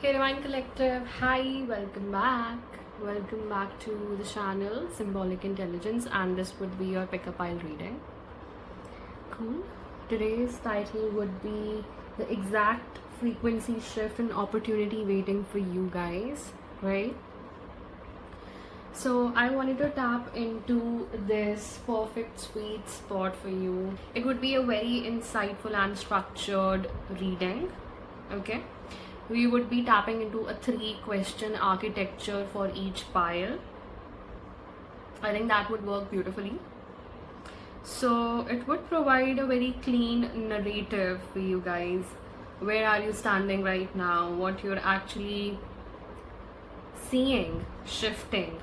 Okay, Divine Collective, hi, welcome back. Welcome back to the channel Symbolic Intelligence, and this would be your pick a pile reading. Cool. Today's title would be the exact frequency shift and opportunity waiting for you guys, right? So I wanted to tap into this perfect sweet spot for you. It would be a very insightful and structured reading, okay? We would be tapping into a 3-question architecture for each pile. I think that would work beautifully. So it would provide a very clean narrative for you guys. Where are you standing right now? What you're actually seeing, shifting,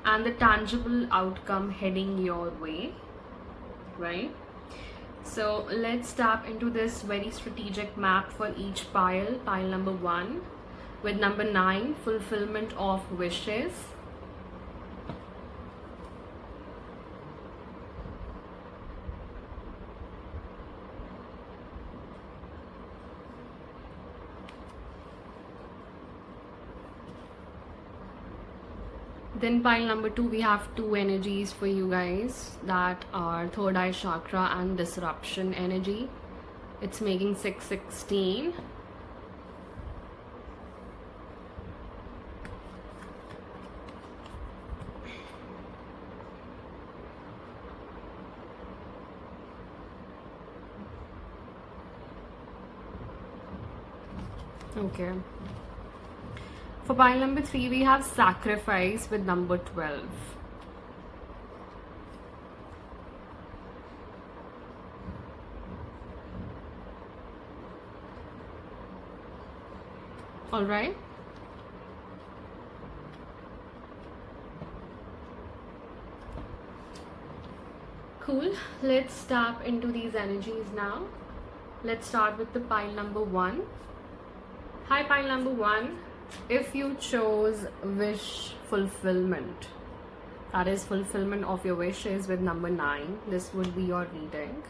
and the tangible outcome heading your way, right? So let's tap into this very strategic map for each pile. Pile number 1 with number 9, fulfillment of wishes. Then pile number 2, we have 2 energies for you guys that are third eye chakra and disruption energy. It's making 616. Okay. For pile number 3, we have sacrifice with number 12. All right. Cool. Let's tap into these energies now. Let's start with the pile number 1. Hi, pile number 1. If you chose wish fulfillment, that is fulfillment of your wishes with number 9, this would be your reading.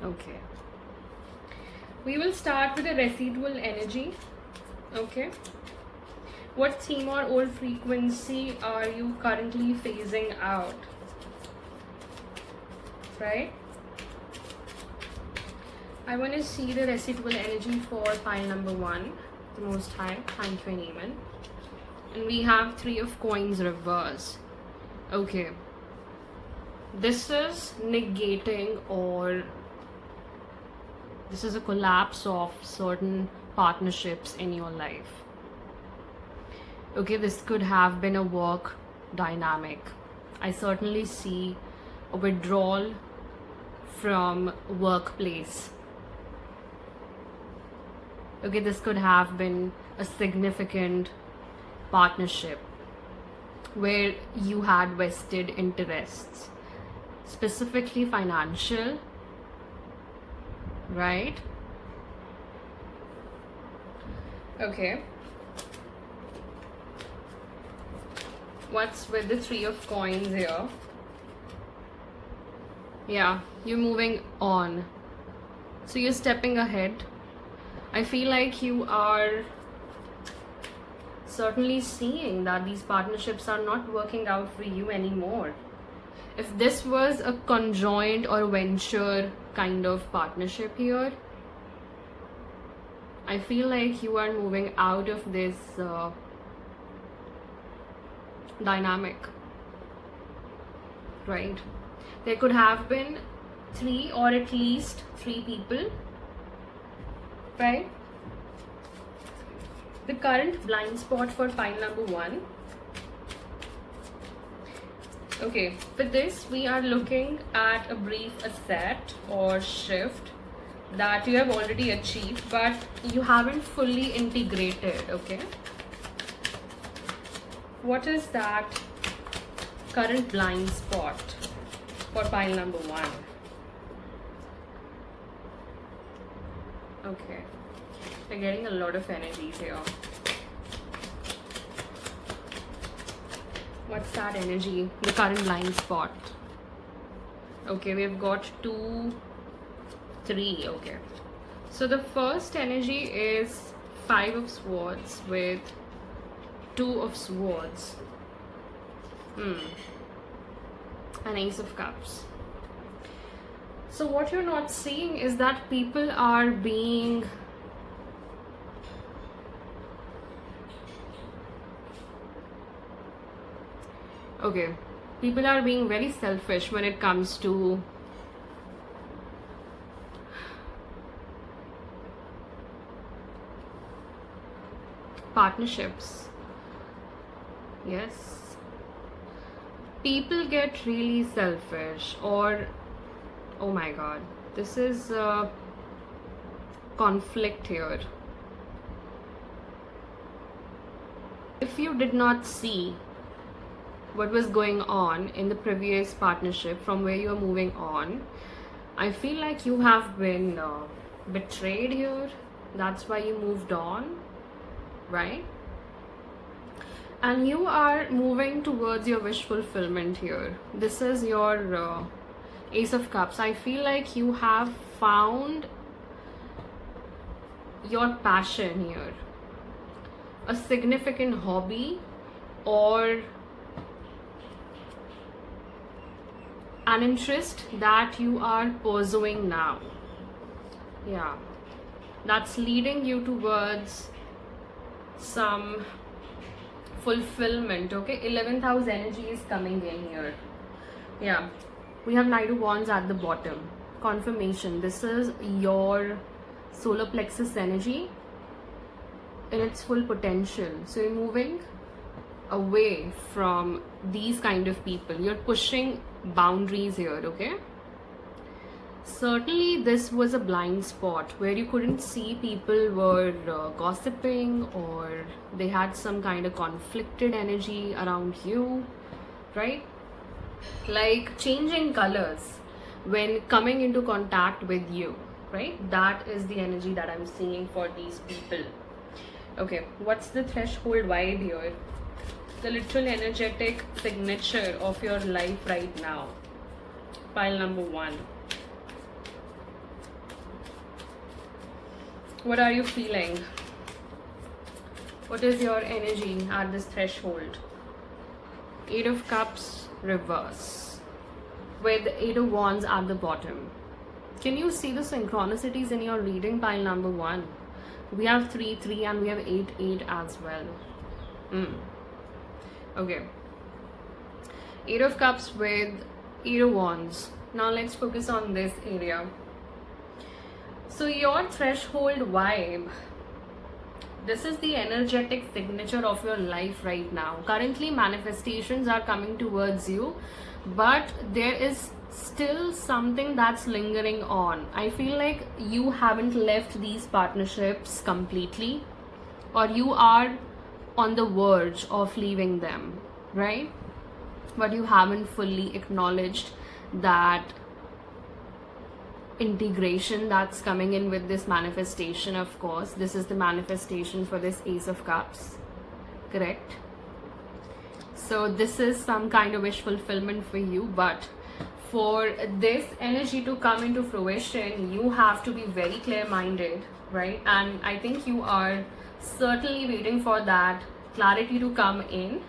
Okay. We will start with a residual energy. Okay. What theme or old frequency are you currently phasing out? Right? I want to see the residual energy for pile number 1. The Most High, thank you and amen. And we have 3 of coins reverse. Okay. This is negating, or this is a collapse of certain partnerships in your life. Okay, this could have been a work dynamic. I certainly see a withdrawal from workplace. Okay, this could have been a significant partnership where you had vested interests, specifically financial, right? Okay. What's with the 3 of coins here? Yeah, you're moving on. So you're stepping ahead. I feel like you are certainly seeing that these partnerships are not working out for you anymore. If this was a conjoined or venture kind of partnership here, I feel like you are moving out of this dynamic, right? There could have been 3 or at least 3 people, right? The current blind spot for pile number 1. Okay, for this we are looking at a brief asset or shift that you have already achieved, but you haven't fully integrated. Okay, what is that current blind spot for pile number 1? Okay, we're getting a lot of energies here. What's that energy? The current blind spot. Okay, we've got 2, 3. Okay, So the first energy is Five of Swords with Two of Swords. An Ace of Cups. So what you're not seeing is that people are being people are being very selfish when it comes to partnerships. Yes, people get really selfish, or oh my god, this is conflict here. If you did not see what was going on in the previous partnership from where you are moving on, I feel like you have been betrayed here. That's why you moved on, right? And you are moving towards your wish fulfillment here. This is your Ace of Cups. I feel like you have found your passion here, a significant hobby, or an interest that you are pursuing now. Yeah, that's leading you towards some fulfillment. Okay, 11th house energy is coming in here. Yeah, we have Knight of Wands at the bottom. Confirmation. This is your solar plexus energy in its full potential. So you're moving away from these kind of people. You're pushing boundaries here, okay? Certainly this was a blind spot where you couldn't see people were gossiping, or they had some kind of conflicted energy around you, right? Like changing colors when coming into contact with you, right? That is the energy that I'm seeing for these people. Okay, what's the threshold vibe here? The literal energetic signature of your life right now. Pile number 1. What are you feeling? What is your energy at this threshold? 8 of Cups reverse with 8 of Wands at the bottom. Can you see the synchronicities in your reading? Pile number 1. We have 3, 3 and we have 8, 8 as well. Okay. 8 of Cups with 8 of Wands. Now let's focus on this area. So your threshold vibe, this is the energetic signature of your life right now. Currently manifestations are coming towards you, but there is still something that's lingering on. I feel like you haven't left these partnerships completely, or you are on the verge of leaving them, right? But you haven't fully acknowledged that integration that's coming in with this manifestation. Of course, this is the manifestation for this Ace of Cups, correct? So this is some kind of wish fulfillment for you, but for this energy to come into fruition, you have to be very clear-minded, right? And I think you are certainly waiting for that clarity to come in.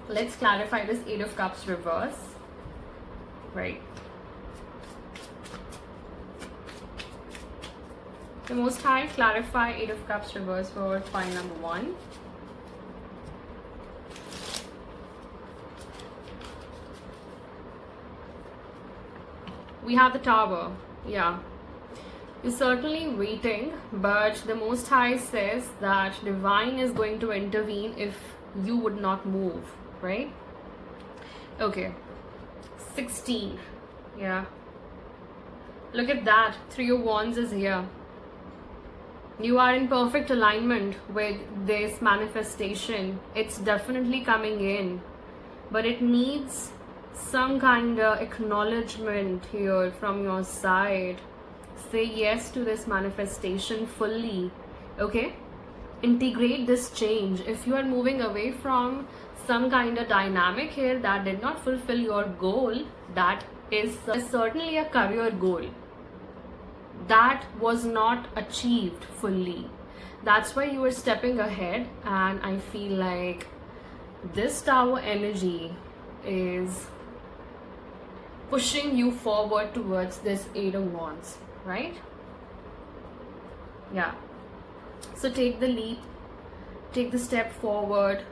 Let's clarify this 8 of Cups reverse, right? The Most High, clarify 8 of Cups reverse for pile number 1. We have the Tower. Yeah, you're certainly waiting, but the Most High says that Divine is going to intervene if you would not move, right? Okay, 16. Yeah, look at that. 3 of Wands is here. You are in perfect alignment with this manifestation. It's definitely coming in, but it needs some kind of acknowledgement here from your side. Say yes to this manifestation fully, okay? Integrate this change. If you are moving away from some kind of dynamic here that did not fulfill your goal, that is certainly a career goal, that was not achieved fully. That's why you are stepping ahead, and I feel like this Tower energy is pushing you forward towards this Eight of Wands, right? Yeah. So take the leap, take the step forward,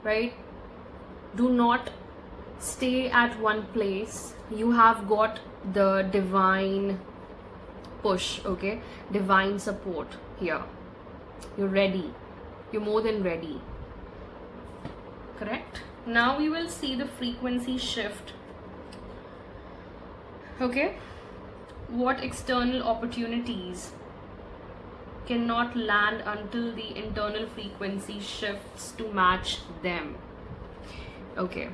right? Do not stay at one place. You have got the divine push, okay? Divine support here. You're ready. You're more than ready. Correct? Now we will see the frequency shift. Okay? What external opportunities cannot land until the internal frequency shifts to match them. Okay.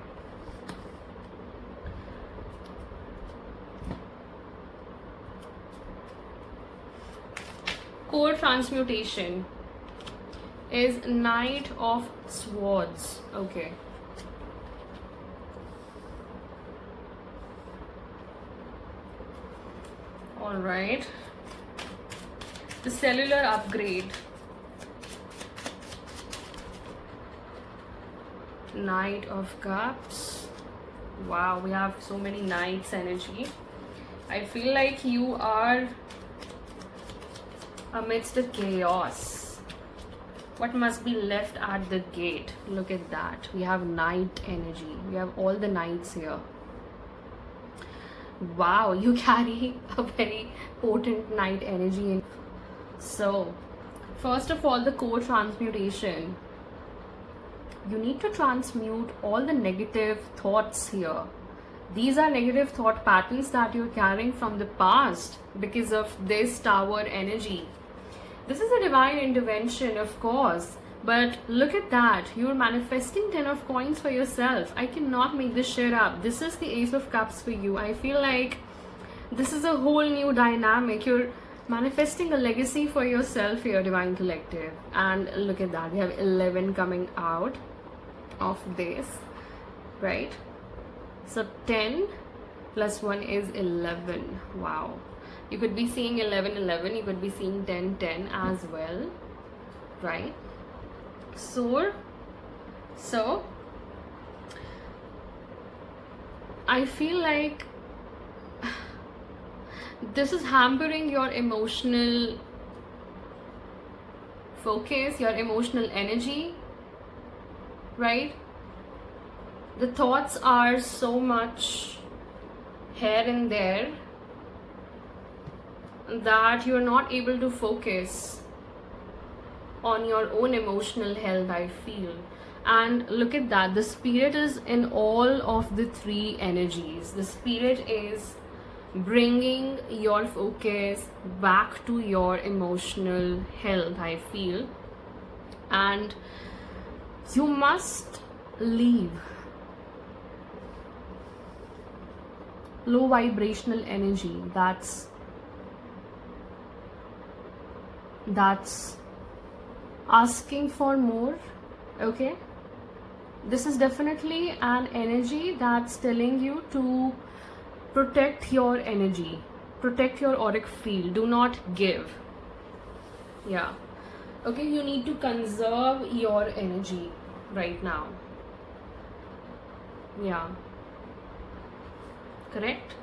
Core transmutation is Knight of Swords. Okay. All right. The cellular upgrade. Knight of Cups. Wow, we have so many knights energy. I feel like you are amidst the chaos. What must be left at the gate? Look at that. We have knight energy. We have all the knights here. Wow, you carry a very potent knight energy. So, first of all, the core transmutation. You need to transmute all the negative thoughts here. These are negative thought patterns that you're carrying from the past because of this Tower energy. This is a divine intervention, of course, but look at that. You're manifesting 10 of coins for yourself. I cannot make this shit up. This is the Ace of Cups for you. I feel like this is a whole new dynamic. You're manifesting a legacy for yourself here, Divine Collective. And look at that. We have 11 coming out of this, right? So 10 plus 1 is 11. Wow. You could be seeing 11, 11. You could be seeing 10, 10 as well, right? So I feel like this is hampering your emotional focus, your emotional energy, right? The thoughts are so much here and there that you're not able to focus on your own emotional health, I feel. And look at that, the Spirit is in all of the three energies. The Spirit is bringing your focus back to your emotional health, I feel. And you must leave low vibrational energy that's asking for more. Okay, this is definitely an energy that's telling you to protect your energy, protect your auric field, do not give. Yeah, okay, you need to conserve your energy right now. Yeah, correct.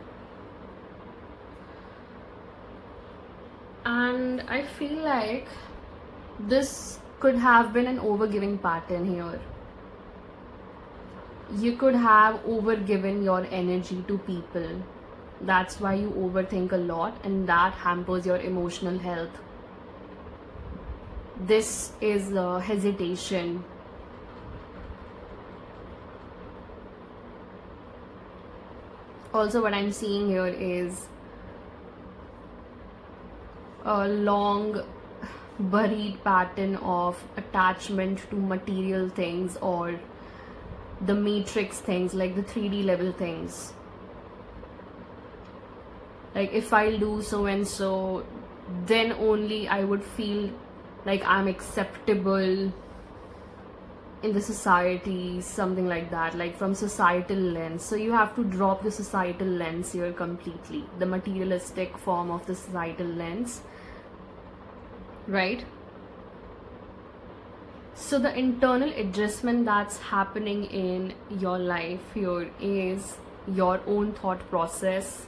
And I feel like this could have been an overgiving pattern here. You could have overgiven your energy to people. That's why you overthink a lot, and that hampers your emotional health. This is hesitation. Also, what I'm seeing here is a long buried pattern of attachment to material things or the matrix things, like the 3D level things. Like, if I'll do so and so, then only I would feel like I'm acceptable in the society, something like that, like from societal lens. So you have to drop the societal lens here completely, the materialistic form of the societal lens, right? So the internal adjustment that's happening in your life here is your own thought process,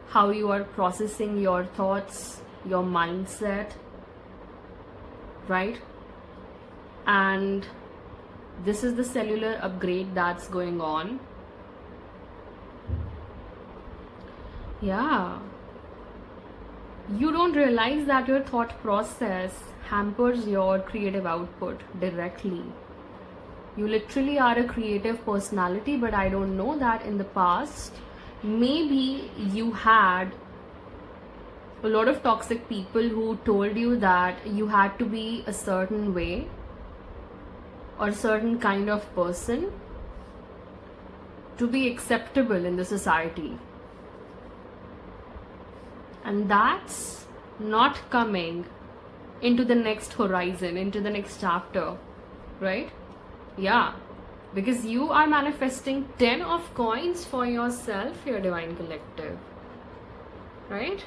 how you are processing your thoughts, your mindset, right? And this is the cellular upgrade that's going on. Yeah. You don't realize that your thought process hampers your creative output directly. You literally are a creative personality, but I don't know that in the past, maybe you had a lot of toxic people who told you that you had to be a certain way or a certain kind of person to be acceptable in the society. And that's not coming into the next horizon, into the next chapter, right? Yeah, because you are manifesting 10 of coins for yourself, your divine collective, right?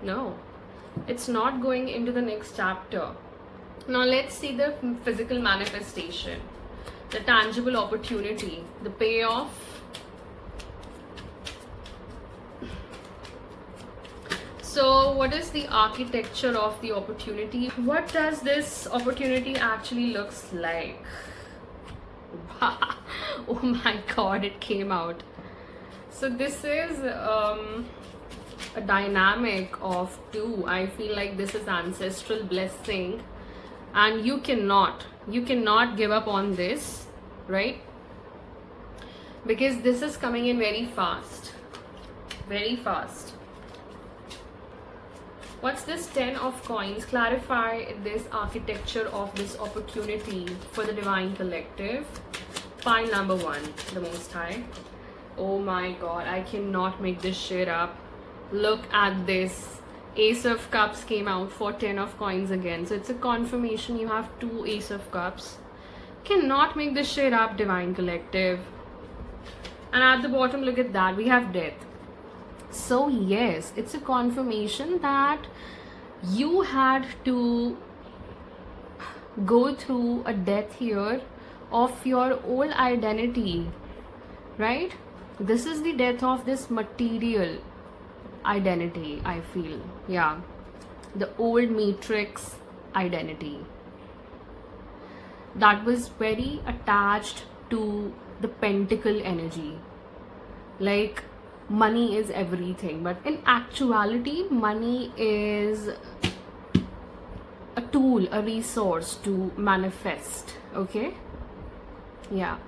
No, it's not going into the next chapter. Now let's see the physical manifestation, the tangible opportunity, the payoff. So what is the architecture of the opportunity? What does this opportunity actually looks like? Oh my god, it came out. So this is a dynamic of two. I feel like this is ancestral blessing, and you cannot give up on this, right? Because this is coming in very fast, very fast. What's this 10 of coins? Clarify this architecture of this opportunity for the divine collective. Pile number 1, the Most High. Oh my god, I cannot make this shit up. Look at this. Ace of Cups came out for 10 of coins again. So it's a confirmation you have 2 Ace of Cups. Cannot make this shit up, divine collective. And at the bottom, look at that. We have death. So yes, it's a confirmation that you had to go through a death here of your old identity, right? This is the death of this material identity, I feel. Yeah, the old matrix identity that was very attached to the pentacle energy, like money is everything, but in actuality money is a tool, a resource to manifest. Okay, yeah.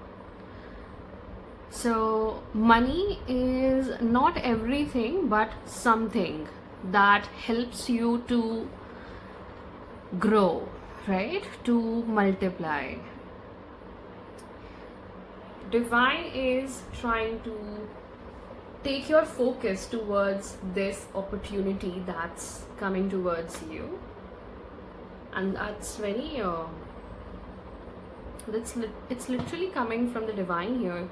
So money is not everything, but something that helps you to grow, right? To multiply. Divine is trying to take your focus towards this opportunity that's coming towards you, and that's very it's literally coming from the divine here.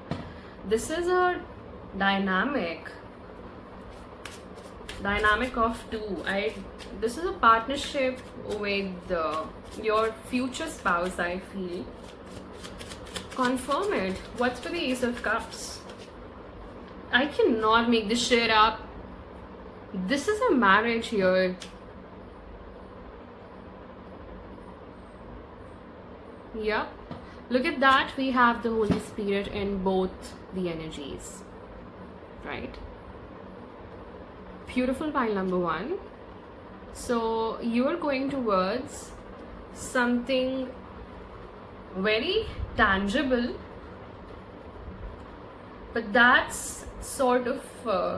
This is a dynamic of two. This is a partnership with your future spouse, I feel. Confirm it. What's for the Ace of Cups? I cannot make this shit up. This is a marriage here. Yep. Look at that. We have the Holy Spirit in both the energies. Right? Beautiful pile number 1. So you're going towards something very tangible, but that's sort of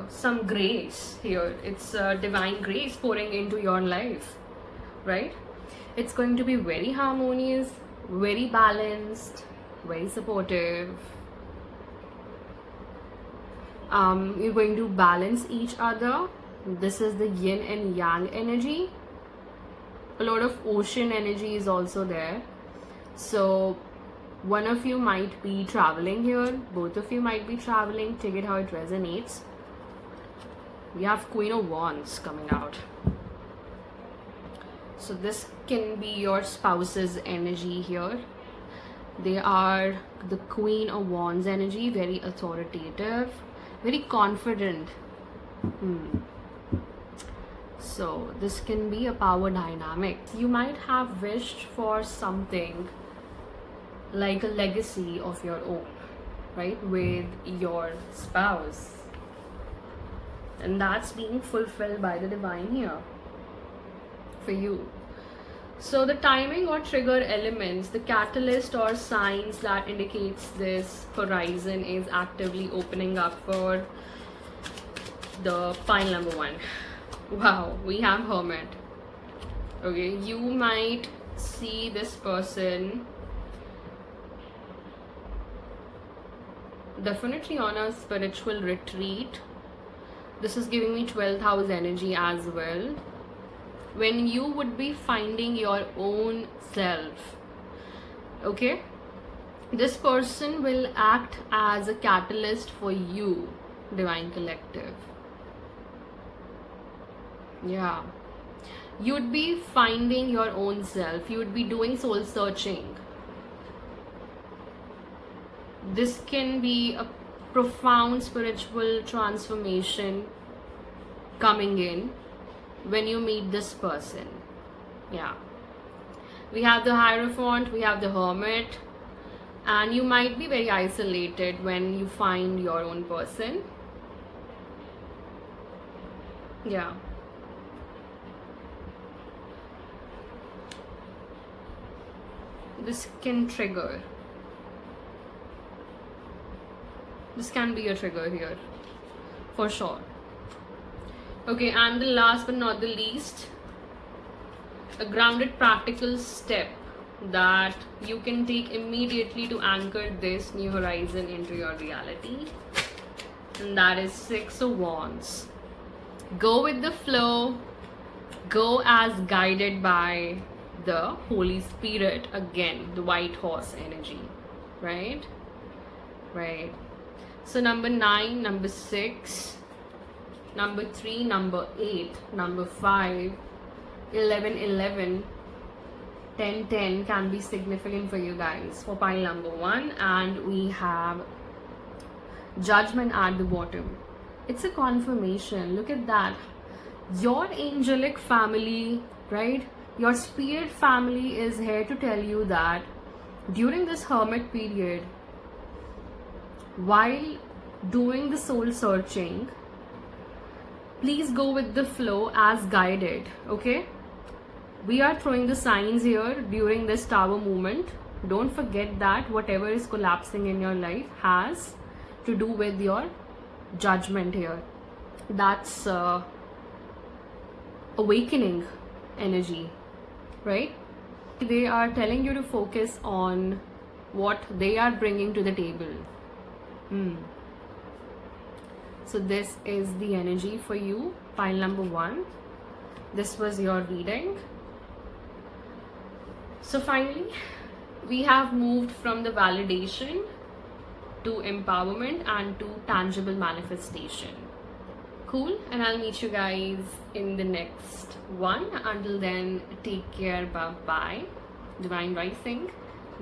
some grace here. It's divine grace pouring into your life, right? It's going to be very harmonious, very balanced, very supportive. You're going to balance each other. This is the yin and yang energy. A lot of ocean energy is also there. So One of you might be traveling here, both of you might be traveling. Take it how it resonates. We have Queen of Wands coming out. So this can be your spouse's energy here. They are the Queen of Wands energy, very authoritative, very confident. So this can be a power dynamic. You might have wished for something like a legacy of your own, right, with your spouse. And that's being fulfilled by the divine here for you. So the timing or trigger elements, the catalyst or signs that indicates this horizon is actively opening up for the pile number 1. Wow, we have Hermit. Okay, you might see this person definitely on a spiritual retreat. This is giving me 12th house energy as well. When you would be finding your own self, okay, this person will act as a catalyst for you, Divine Collective. Yeah, you'd be finding your own self, you would be doing soul searching. This can be a profound spiritual transformation coming in when you meet this person. Yeah, we have the Hierophant, we have the Hermit, and you might be very isolated when you find your own person. Yeah, this can trigger, this can be a trigger here for sure. Okay, and the last but not the least, a grounded practical step that you can take immediately to anchor this new horizon into your reality, and that is 6 of Wands. Go with the flow, go as guided by the Holy Spirit. Again, the white horse energy, right? So number 9, number 6, number 3, number 8, number 5, 11, 11, 10, 10 can be significant for you guys for pile number 1. And we have Judgment at the bottom. It's a confirmation. Look at that. Your angelic family, right? Your spirit family is here to tell you that during this Hermit period, while doing the soul searching, please go with the flow as guided. Okay, we are throwing the signs here during this Tower movement. Don't forget that whatever is collapsing in your life has to do with your judgment here. That's awakening energy, right? They are telling you to focus on what they are bringing to the table. So this is the energy for you, pile number 1. This was your reading. So finally, we have moved from the validation to empowerment and to tangible manifestation. Cool, and I'll meet you guys in the next one. Until then, take care, bye bye. Divine Rising.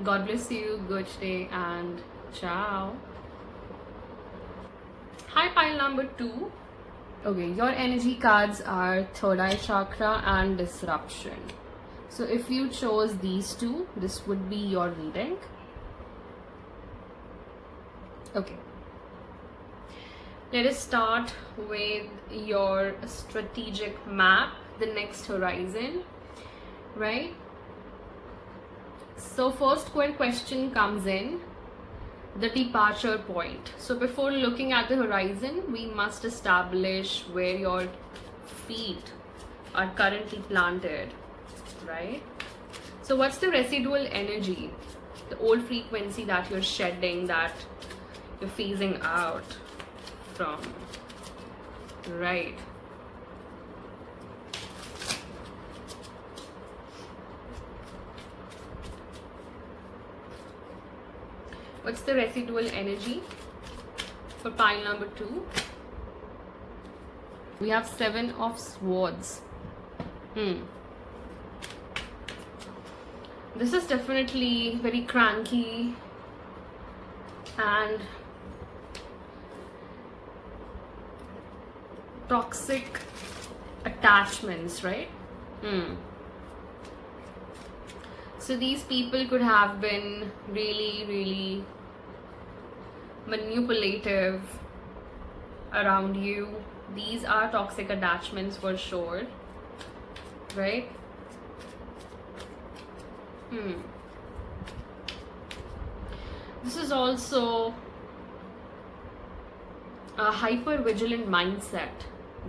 God bless you, good day, and ciao. Hi, pile number 2. Okay, your energy cards are Third Eye Chakra and Disruption. So if you chose these two, this would be your reading. Okay, let us start with your strategic map, the next horizon, right? So first question comes in, the departure point. So before looking at the horizon, we must establish where your feet are currently planted, right? So what's the residual energy, the old frequency that you're shedding, that you're phasing out from, right? What's the residual energy for pile number 2? We have 7 of Swords. This is definitely very cranky and toxic attachments, right? So these people could have been really manipulative around you. These are toxic attachments for sure, right? This is also a hyper vigilant mindset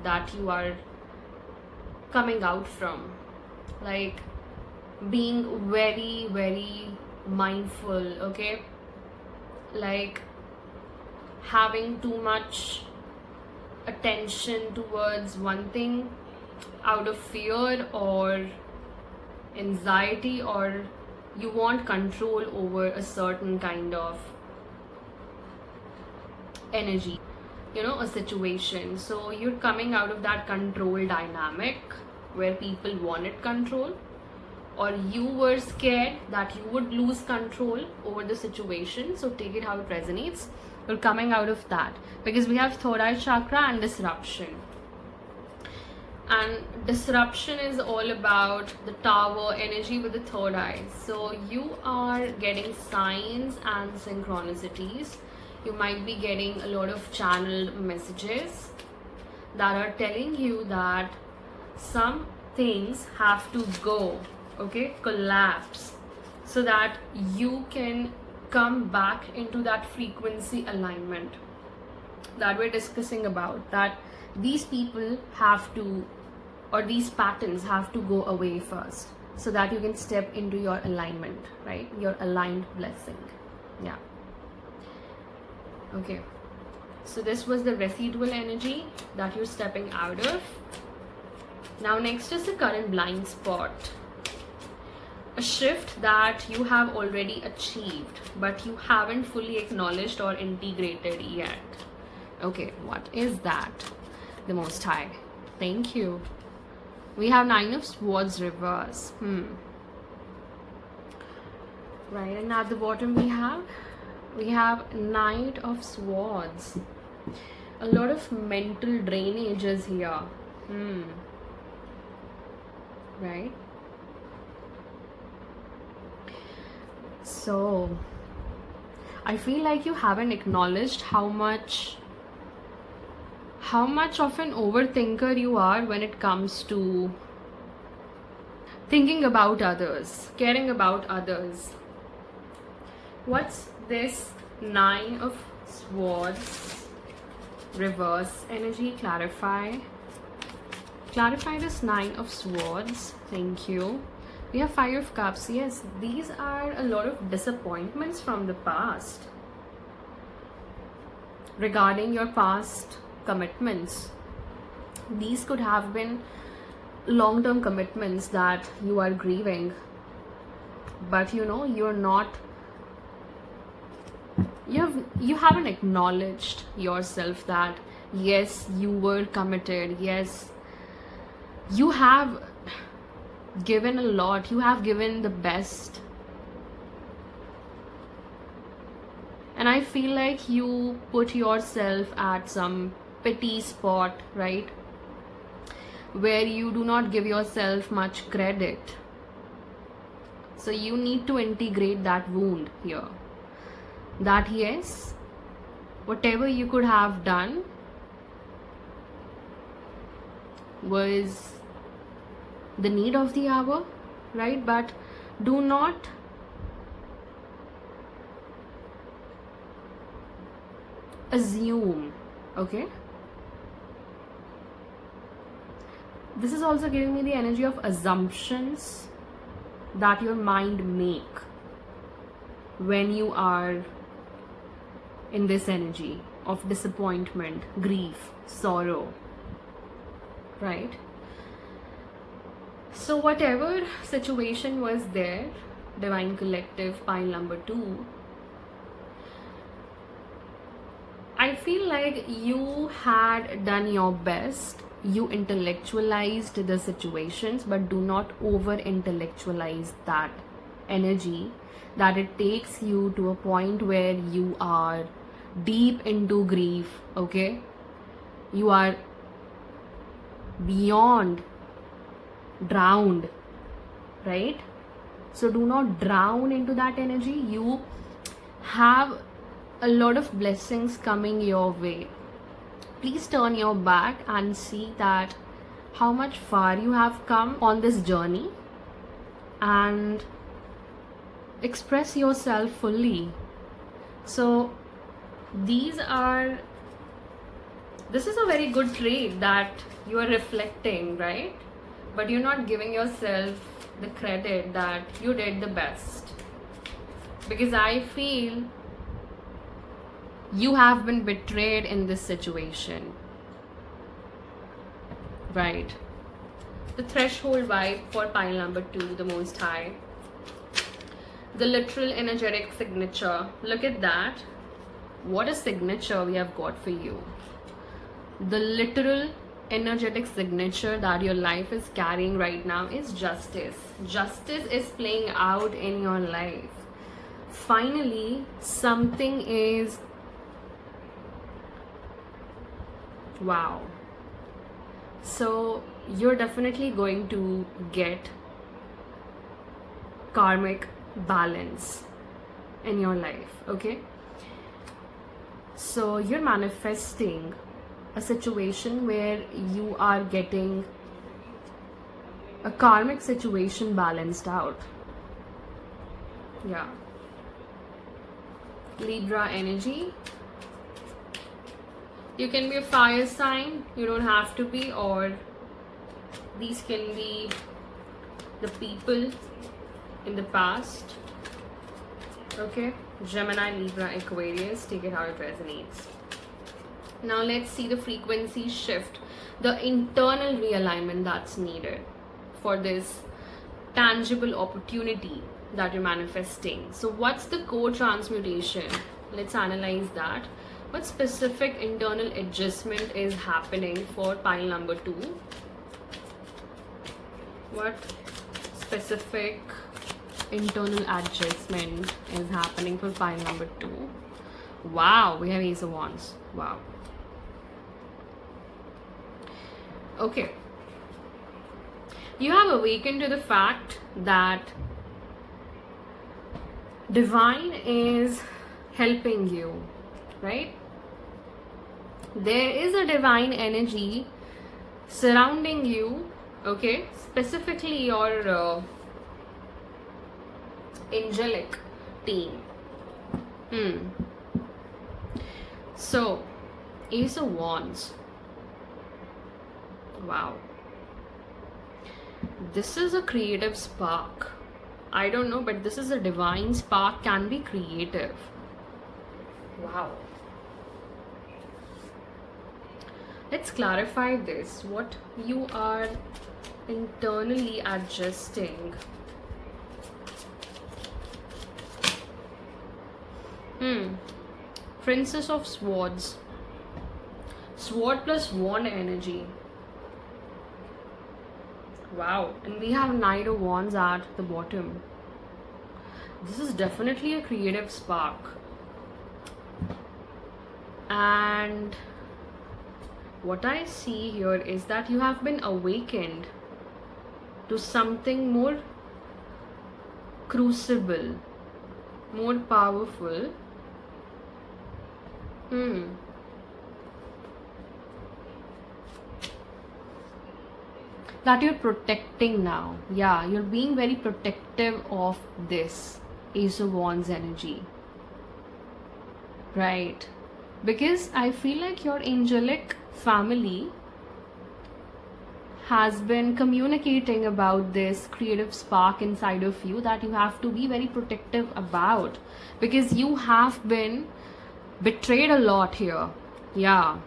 that you are coming out from, like being very mindful, okay, like having too much attention towards one thing out of fear or anxiety, or you want control over a certain kind of energy, you know, a situation. So you're coming out of that control dynamic where people wanted control, or you were scared that you would lose control over the situation. So take it how it resonates. You're coming out of that because we have third eye chakra and disruption. And disruption is all about the tower energy with the third eye. So you are getting signs and synchronicities. You might be getting a lot of channeled messages that are telling you that some things have to go, okay, collapse, so that you can come back into that frequency alignment that we're discussing about, that these people have to, or these patterns have to go away first, so that you can step into your alignment, right? Your aligned blessing. Yeah. Okay. So this was the residual energy that you're stepping out of. Now next is the current blind spot. A shift that you have already achieved, but you haven't fully acknowledged or integrated yet. Okay, what is that? The Most High. Thank you. We have 9 of Swords reverse. Right, and at the bottom we have Knight of Swords. A lot of mental drainages here. Right. So I feel like you haven't acknowledged how much of an overthinker you are when it comes to thinking about others, caring about others. What's this 9 of Swords reverse energy? Clarify this 9 of Swords. Thank you. We have 5 of Cups. Yes, these are a lot of disappointments from the past regarding your past commitments. These could have been long-term commitments that you are grieving, but you know, you're not, you haven't acknowledged yourself that yes, you were committed. Yes, you have given a lot, you have given the best, and I feel like you put yourself at some pity spot, right, where you do not give yourself much credit. So you need to integrate that wound here, that yes, whatever you could have done was the need of the hour, right? But do not assume, okay? This is also giving me the energy of assumptions that your mind make when you are in this energy of disappointment, grief, sorrow, right? So whatever situation was there, Divine Collective pile number 2, feel like you had done your best. You intellectualized the situations, but do not over intellectualize that energy, that it takes you to a point where you are deep into grief. Okay, you are beyond drowned, right? So do not drown into that energy. You have a lot of blessings coming your way. Please turn your back and see that how much far you have come on this journey, and express yourself fully. So this is a very good trait that you are reflecting, right? But you're not giving yourself the credit that you did the best, because I feel you have been betrayed in this situation, right? The threshold vibe for pile number 2, the most high. The literal energetic signature. Look at that. What a signature we have got for you. The literal energetic signature that your life is carrying right now is justice. Justice is playing out in your life. Finally, something is... wow. So you're definitely going to get karmic balance in your life, okay? So you're manifesting a situation where you are getting a karmic situation balanced out. Yeah. Libra energy. You can be a fire sign, you don't have to be, or these can be the people in the past. Okay, Gemini, Libra, Aquarius, take it how it resonates. Now let's see the frequency shift, the internal realignment that's needed for this tangible opportunity that you're manifesting. So what's the core transmutation? Let's analyze that. What specific internal adjustment is happening for pile number 2? What specific internal adjustment is happening for pile number 2? Wow, we have Ace of Wands. Wow. Okay. You have awakened to the fact that divine is helping you, right? There is a divine energy surrounding you, okay? Specifically your angelic team. So, Ace of Wands. Wow. This is a creative spark. I don't know, but this is a divine spark, can be creative. Wow. Let's clarify this. What you are internally adjusting. Princess of Swords. Sword plus Wand energy. Wow. And we have Knight of Wands at the bottom. This is definitely a creative spark. And what I see here is that you have been awakened to something more crucible, more powerful. That you're protecting now. Yeah, you're being very protective of this Ace of Wands energy. Right. Because I feel like your angelic family has been communicating about this creative spark inside of you that you have to be very protective about, because you have been betrayed a lot here. Yeah.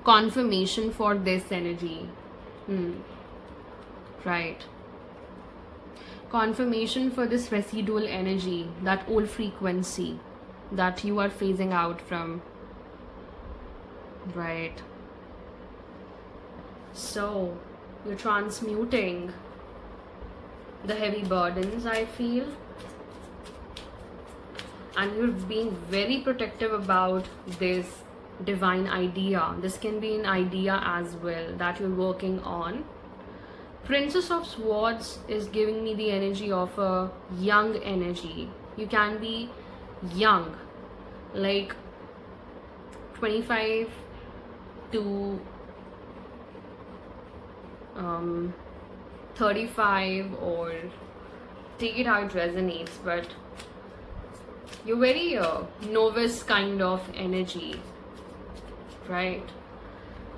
Confirmation for this energy. Right. Confirmation for this residual energy, that old frequency that you are phasing out from. Right. So you're transmuting the heavy burdens, I feel, and you're being very protective about this divine idea. This can be an idea as well that you're working on. Princess of Swords is giving me the energy of a young energy. You can be young, like 25 to 35, or take it how it resonates, but you're very novice kind of energy, right?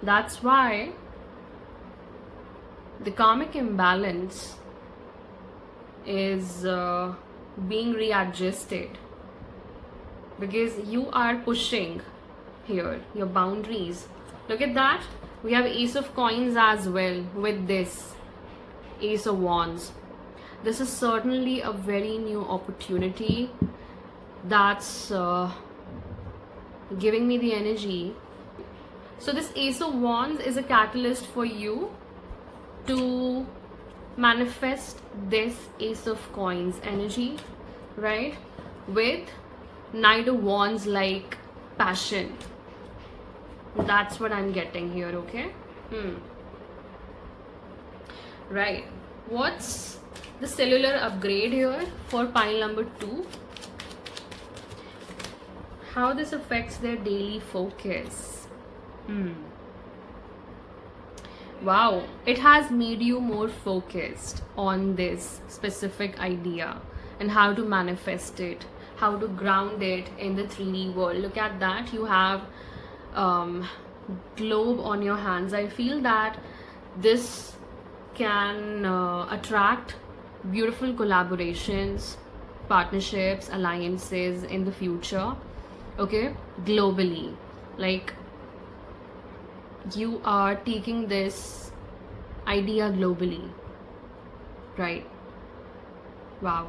That's why the karmic imbalance is being readjusted, because you are pushing here your boundaries. Look at that. We have Ace of Coins as well with this Ace of Wands. This is certainly a very new opportunity that's giving me the energy. So this Ace of Wands is a catalyst for you to manifest this Ace of Coins energy, right? With Knight of Wands, like passion. That's what I'm getting here, okay? Right. What's the cellular upgrade here for pile number 2? How this affects their daily focus. Wow, it has made you more focused on this specific idea and how to manifest it, how to ground it in the 3D world. Look at that. You have globe on your hands. I feel that this can attract beautiful collaborations, partnerships, alliances in the future, okay, globally. Like, you are taking this idea globally, right? Wow.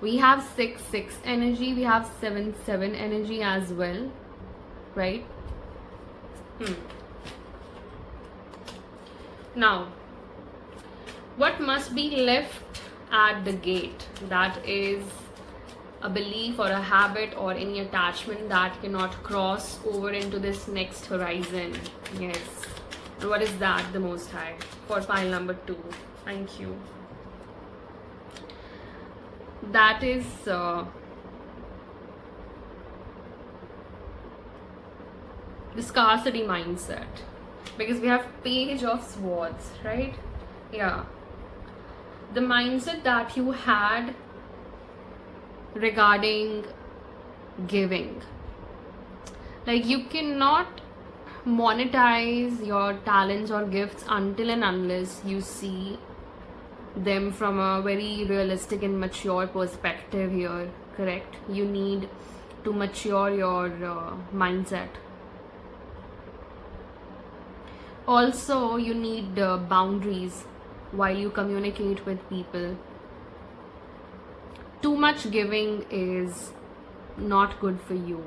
We have 6-6 energy, we have 7-7 energy as well, right? Now, what must be left at the gate? That is a belief or a habit or any attachment that cannot cross over into this next horizon. Yes. And what is that, the Most High, for pile number 2? Thank you. That is the scarcity mindset, because we have Page of Swords, right? Yeah. The mindset that you had regarding giving, like, you cannot monetize your talents or gifts until and unless you see them from a very realistic and mature perspective here, correct? You need to mature your mindset. Also, you need boundaries while you communicate with people. Too much giving is not good for you.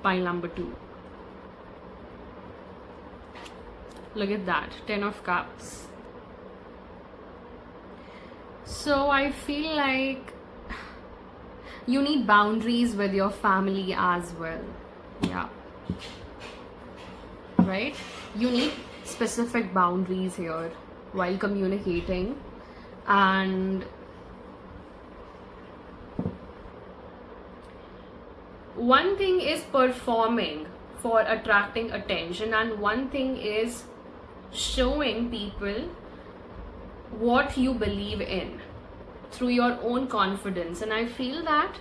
Pile number 2. Look at that, 10 of Cups. So I feel like you need boundaries with your family as well. Yeah. Right? You need specific boundaries here while communicating. And one thing is performing for attracting attention, and one thing is showing people what you believe in through your own confidence. And I feel that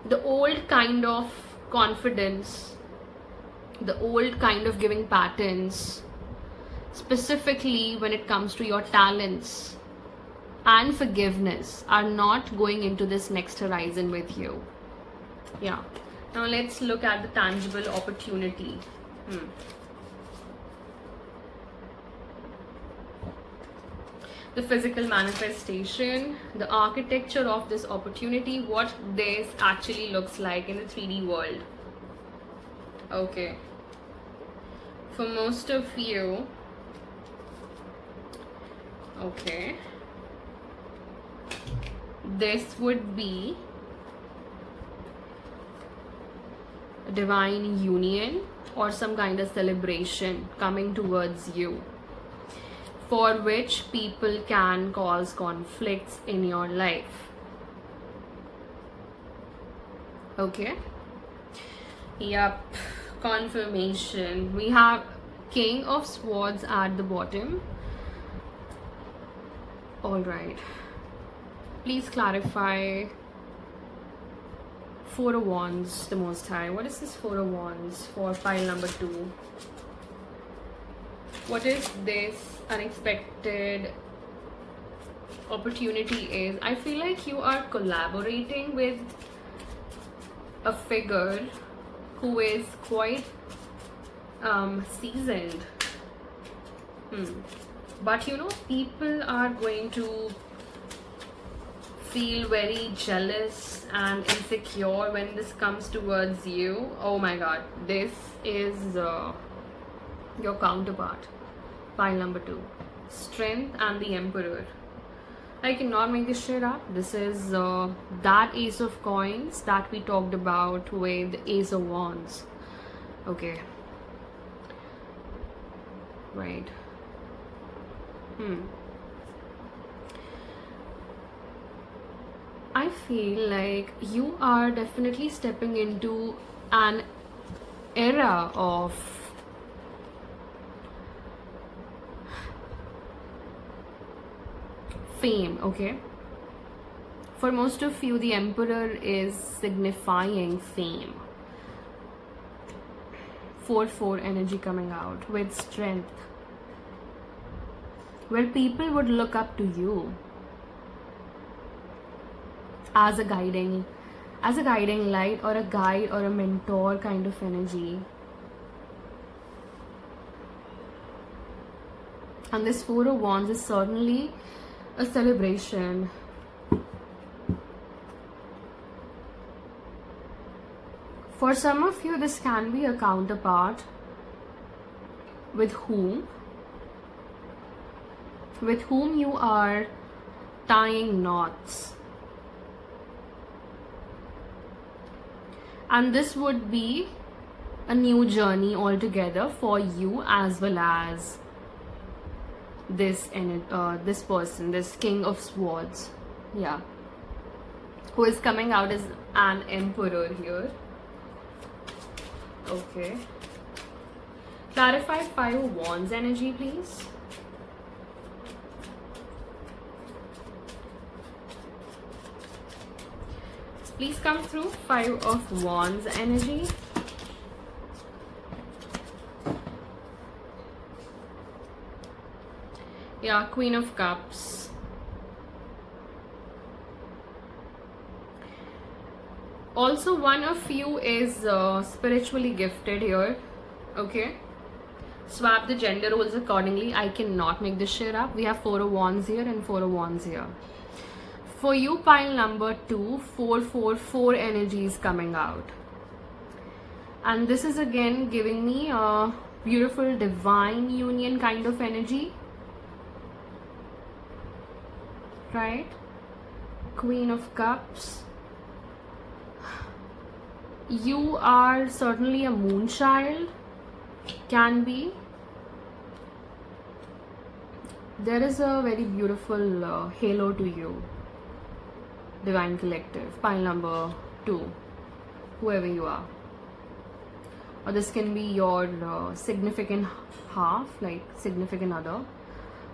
the old kind of confidence, the old kind of giving patterns, specifically when it comes to your talents and forgiveness, are not going into this next horizon with you. Yeah. Now let's look at the tangible opportunity. The physical manifestation, the architecture of this opportunity, what this actually looks like in the 3D world. Okay, for most of you, okay, this would be a divine union or some kind of celebration coming towards you, for which people can cause conflicts in your life. Okay, yep, confirmation. We have King of Swords at the bottom. All right, please clarify. Four of Wands, the Most High. What is this Four of Wands for pile number 2? What is this unexpected opportunity is? I feel like you are collaborating with a figure who is quite seasoned. But you know, people are going to feel very jealous and insecure when this comes towards you. Oh my god, this is your counterpart. Pile number 2, Strength and the Emperor. I cannot make this shit up. This is that Ace of Coins that we talked about with Ace of Wands. Okay, right. I feel like you are definitely stepping into an era of fame. Okay, for most of you, the Emperor is signifying fame. 4-4 energy coming out with Strength, where people would look up to you as a guiding light or a guide or a mentor kind of energy. And this Four of Wands is certainly a celebration. For some of you, this can be a counterpart with whom you are tying knots. And this would be a new journey altogether for you, as well as this person, this King of Swords, yeah, who is coming out as an Emperor here. Okay, clarify 5 of Wands energy, please. Please come through 5 of Wands energy. Yeah, Queen of Cups. Also, one of you is spiritually gifted here. Okay, swap the gender roles accordingly. I cannot make this shit up. We have 4 of Wands here and 4 of Wands here. For you, pile number 2, 4-4-4 energy is coming out. And this is again giving me a beautiful divine union kind of energy. Right? Queen of Cups. You are certainly a moon child. Can be. There is a very beautiful halo to you. Divine Collective, pile number 2, whoever you are. Or this can be your significant half, like significant other.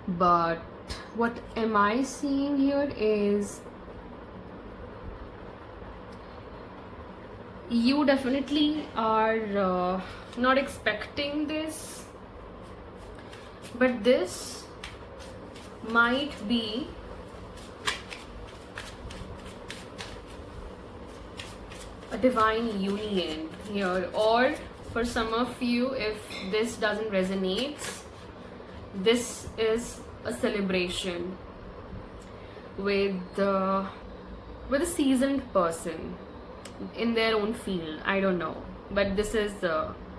But what am I seeing here is you definitely are not expecting this, but this might be a divine union here. Or for some of you, if this doesn't resonate, this is a celebration with a seasoned person in their own field. I don't know, but this is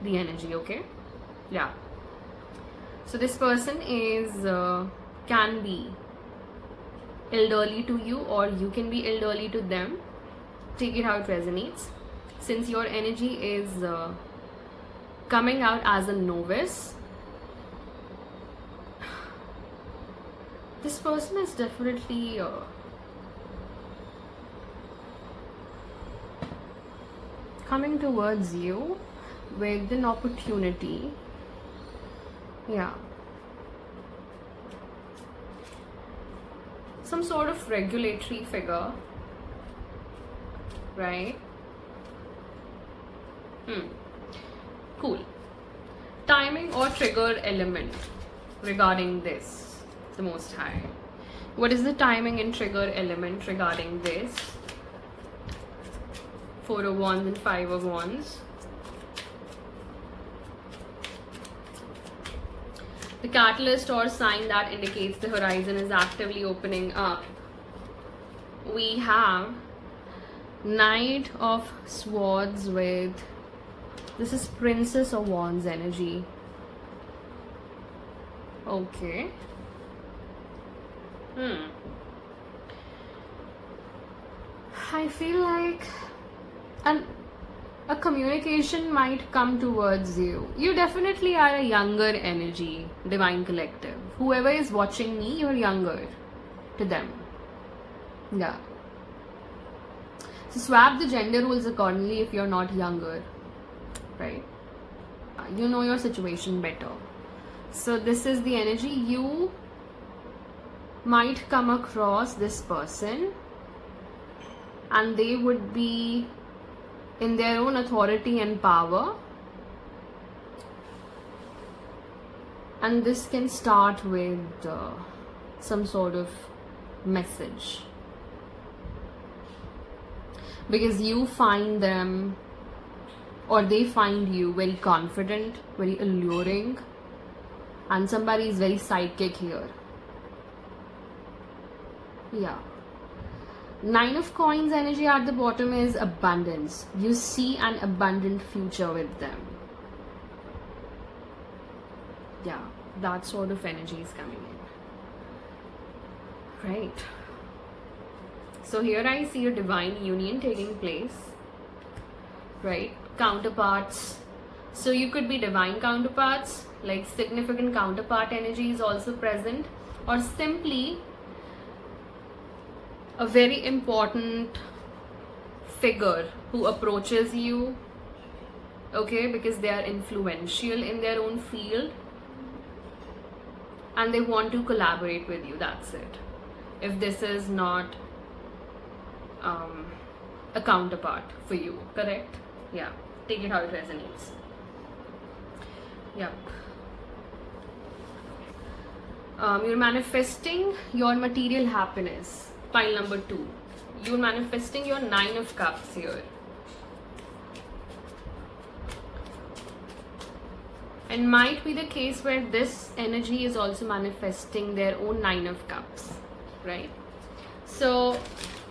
the energy, okay? Yeah. So this person is can be elderly to you, or you can be elderly to them. Take it how it resonates. Since your energy is coming out as a novice, this person is definitely coming towards you with an opportunity. Yeah. Some sort of regulatory figure, right? Cool. Timing or trigger element regarding this, the Most High. What is the timing and trigger element regarding this? Four of Wands and Five of Wands. The catalyst or sign that indicates the horizon is actively opening up. We have Knight of Swords with, this is Princess of Wands energy. Okay. I feel like a communication might come towards you. You definitely are a younger energy, Divine Collective. Whoever is watching me, you're younger to them. Yeah. So swap the gender roles accordingly if you're not younger, right? You know your situation better. So this is the energy. You might come across this person and they would be in their own authority and power, and this can start with some sort of message, because you find them or they find you very confident, very alluring, and somebody is very psychic here. Yeah. Nine of Coins energy at the bottom is abundance. You see an abundant future with them. Yeah, that sort of energy is coming in. Right. So here I see a divine union taking place. Right. Counterparts. So you could be divine counterparts, like significant counterpart energy is also present, or simply a very important figure who approaches you, okay, because they are influential in their own field and they want to collaborate with you. That's it. If this is not a counterpart for you, correct? Yeah, take it how it resonates. Yep. You're manifesting your material happiness. Pile number 2. You're manifesting your 9 of Cups here. And might be the case where this energy is also manifesting their own 9 of Cups, right? So,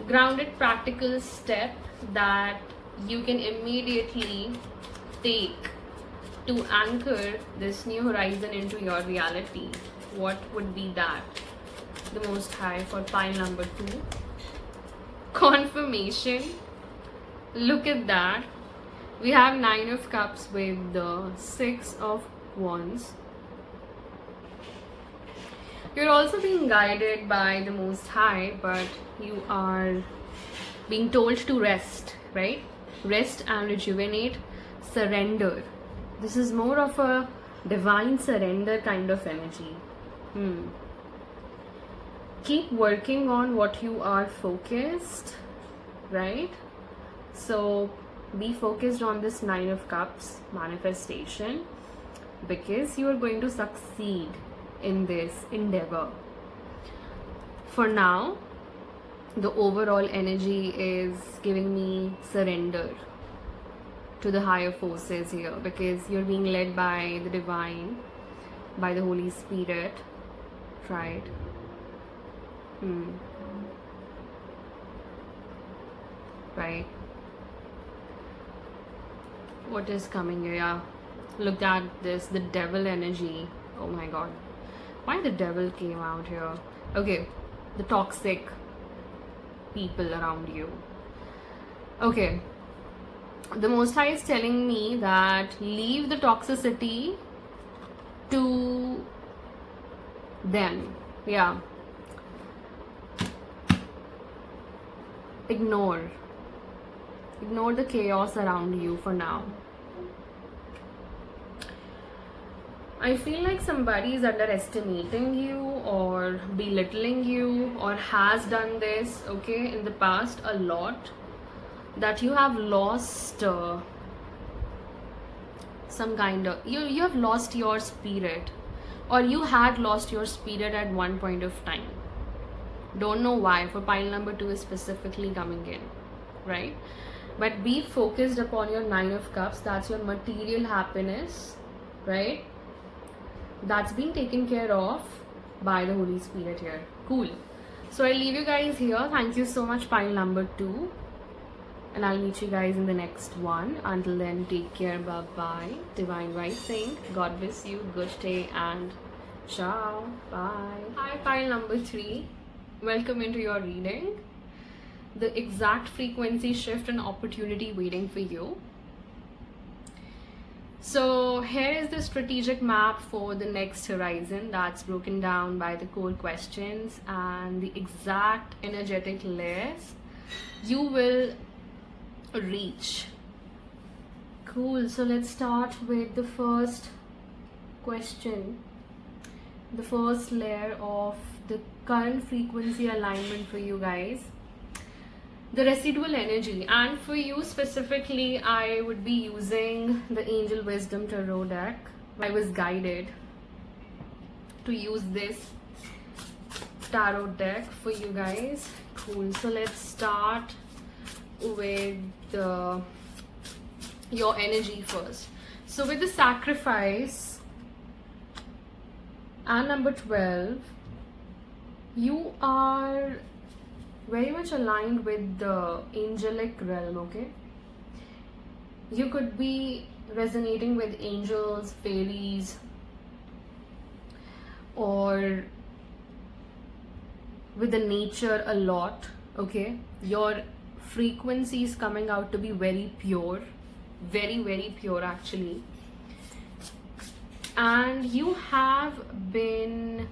grounded practical step that you can immediately take to anchor this new horizon into your reality. What would be that? The Most High for pile number 2. Confirmation. Look at that. We have 9 of Cups with the 6 of Wands. You're also being guided by the Most High, but you are being told to rest, right? Rest and rejuvenate, surrender. This is more of a divine surrender kind of energy. Keep working on what you are focused, right? So be focused on this 9 of Cups manifestation, because you are going to succeed in this endeavor. For now, the overall energy is giving me surrender to the higher forces here, because you're being led by the divine, by the Holy Spirit, right? Right. What is coming here? Yeah. Look at this, the devil energy. Oh my god. Why the devil came out here? Okay, the toxic people around you. Okay. The Most High is telling me that leave the toxicity to them. Yeah. Ignore the chaos around you for now. I feel like somebody is underestimating you or belittling you or has done this, okay, in the past a lot, that you have lost some kind of, you have lost your spirit, or you had lost your spirit at one point of time. Don't know why. For pile number 2 is specifically coming in, right? But be focused upon your 9 of Cups. That's your material happiness, right? That's being taken care of by the Holy Spirit here. Cool. So I'll leave you guys here. Thank you so much, pile number 2. And I'll meet you guys in the next one. Until then, take care. Bye-bye. Divine Rising. God bless you. Good day and ciao. Bye. Hi, pile number 3. Welcome into your reading. The exact frequency shift and opportunity waiting for you. So here is the strategic map for the next horizon that's broken down by the core questions and the exact energetic layers you will reach. Cool. So let's start with the first question. The first layer of the current frequency alignment for you guys, the residual energy. And for you specifically, I would be using the Angel Wisdom Tarot deck. I was guided to use this tarot deck for you guys. Cool. So let's start with your energy first. So with the Sacrifice and number 12, you are very much aligned with the angelic realm, okay? You could be resonating with angels, fairies, or with the nature a lot, okay? Your frequency is coming out to be very pure, very, very pure actually. And you have been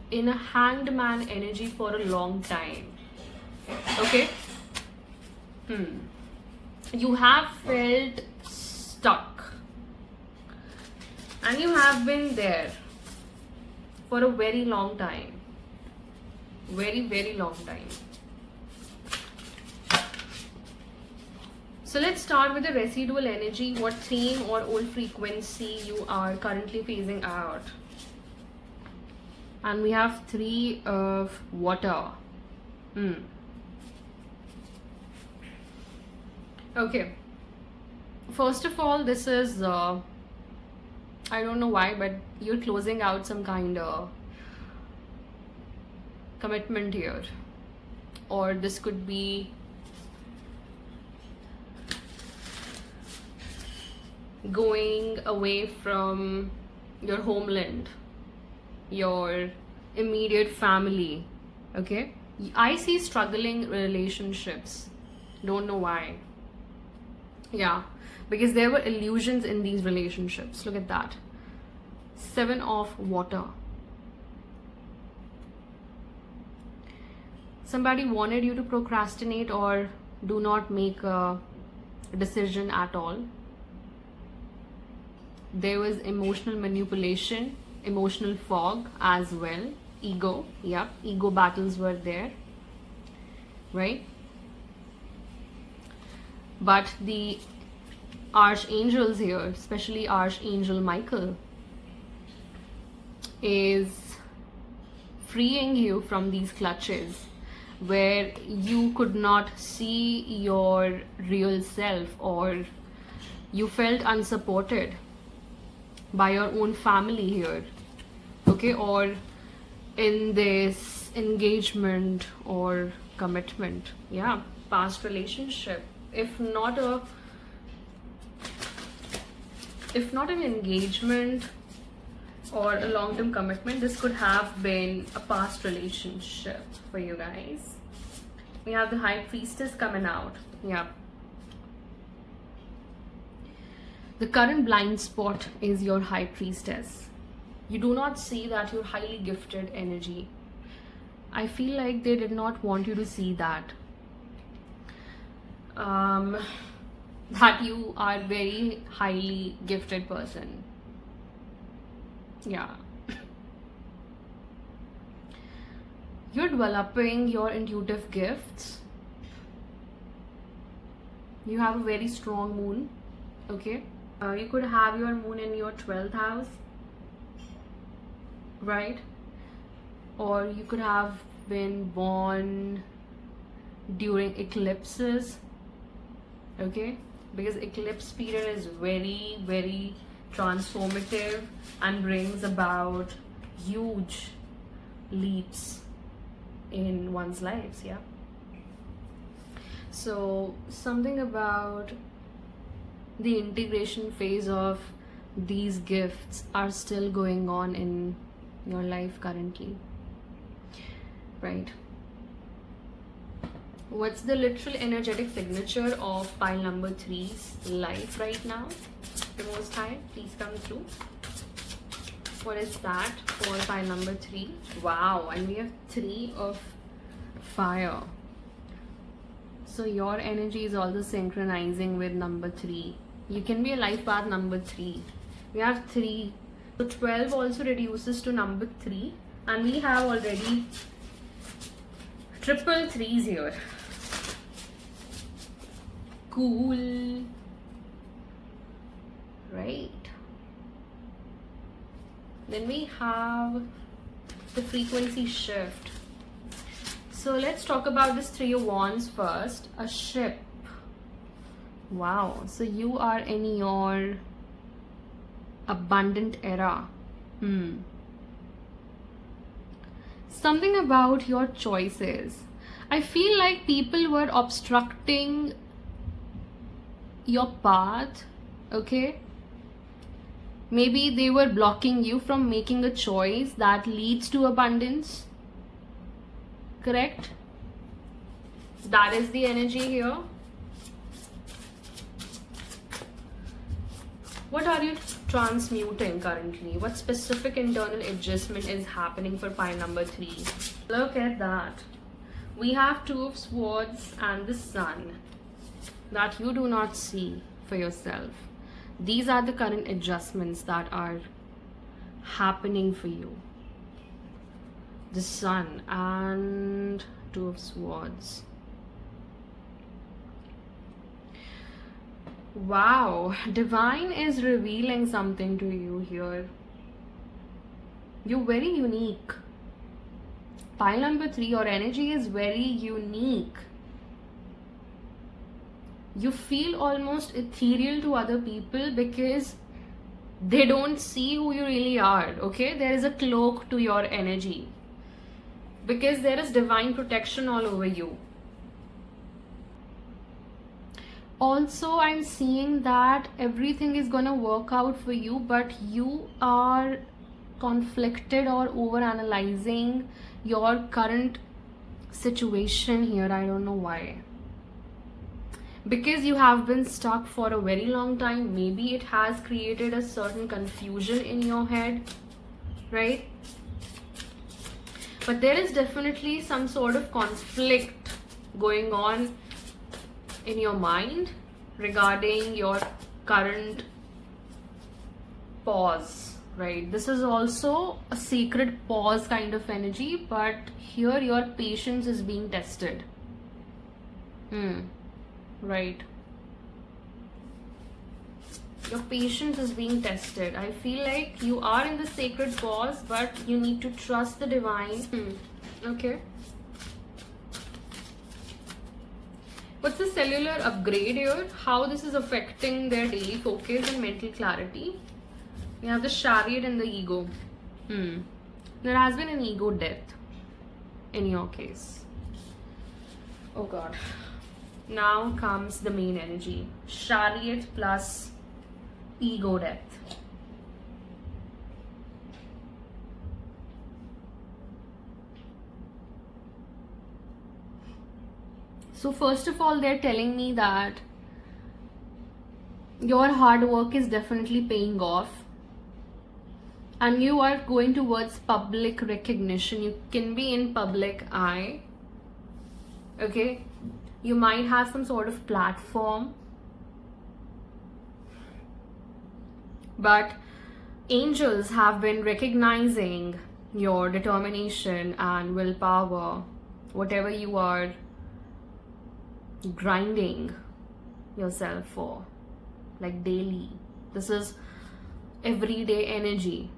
in a hanged man energy for a long time, okay? You have felt stuck and you have been there for a very long time, very, very long time. So let's start with the residual energy. What theme or old frequency you are currently phasing out? And we have 3 of water. Okay. First of all, this is, I don't know why, but you're closing out some kind of commitment here. Or this could be going away from your homeland, your immediate family, okay? I see struggling relationships. Don't know why. Yeah, because there were illusions in these relationships. Look at that. 7 of water. Somebody wanted you to procrastinate or do not make a decision at all. There was emotional manipulation, emotional fog as well. Ego, yep, ego battles were there, right? But the archangels here, especially Archangel Michael, is freeing you from these clutches where you could not see your real self, or you felt unsupported by your own family here, okay, or in this engagement or commitment, yeah, past relationship. If not a if not an engagement or a long-term commitment, this could have been a past relationship for you guys. We have the High Priestess coming out. Yeah. The current blind spot is your High Priestess. You do not see that you're highly gifted energy. I feel like they did not want you to see that. That you are very highly gifted person. Yeah. You're developing your intuitive gifts. You have a very strong moon. Okay. You could have your moon in your 12th house, right? Or you could have been born during eclipses, okay? Because eclipse period is very, very transformative and brings about huge leaps in one's lives. Yeah. So something about the integration phase of these gifts are still going on in your life currently, right? What's the literal energetic signature of pile number 3's life right now? The Most High, please come through. What is that for pile number 3? Wow, and we have 3 of fire. So your energy is also synchronizing with number 3. You can be a life path number 3. We have 3. So 12 also reduces to number 3. And we have already triple 3s here. Cool. Right. Then we have the frequency shift. So let's talk about this 3 of Wands first. A ship. Wow. So you are in your abundant era. Something about your choices. I feel like people were obstructing your path, okay? Maybe they were blocking you from making a choice that leads to abundance. Correct? That is the energy here. What are you transmuting currently? What specific internal adjustment is happening for pile number 3? Look at that. We have 2 of Swords and the Sun that you do not see for yourself. These are the current adjustments that are happening for you. The Sun and 2 of Swords. Wow, Divine is revealing something to you here. You're very unique. Pile number 3, your energy is very unique. You feel almost ethereal to other people because they don't see who you really are, okay? There is a cloak to your energy because there is divine protection all over you. Also, I'm seeing that everything is gonna work out for you, but you are conflicted or over analyzing your current situation here. I don't know why. Because you have been stuck for a very long time. Maybe it has created a certain confusion in your head, right? But there is definitely some sort of conflict going on in your mind regarding your current pause, right? This is also a sacred pause kind of energy, but here your patience is being tested. Right. Your patience is being tested. I feel like you are in the sacred pause, but you need to trust the divine. Okay. What's the cellular upgrade here? How this is affecting their daily focus and mental clarity? We have the Chariot and the ego. There has been an ego death in your case. Oh God. Now comes the main energy. Chariot plus ego death. So first of all, they're telling me that your hard work is definitely paying off and you are going towards public recognition. You can be in public eye. Okay, you might have some sort of platform, but angels have been recognizing your determination and willpower, whatever you are grinding yourself for, like daily. This is everyday energy.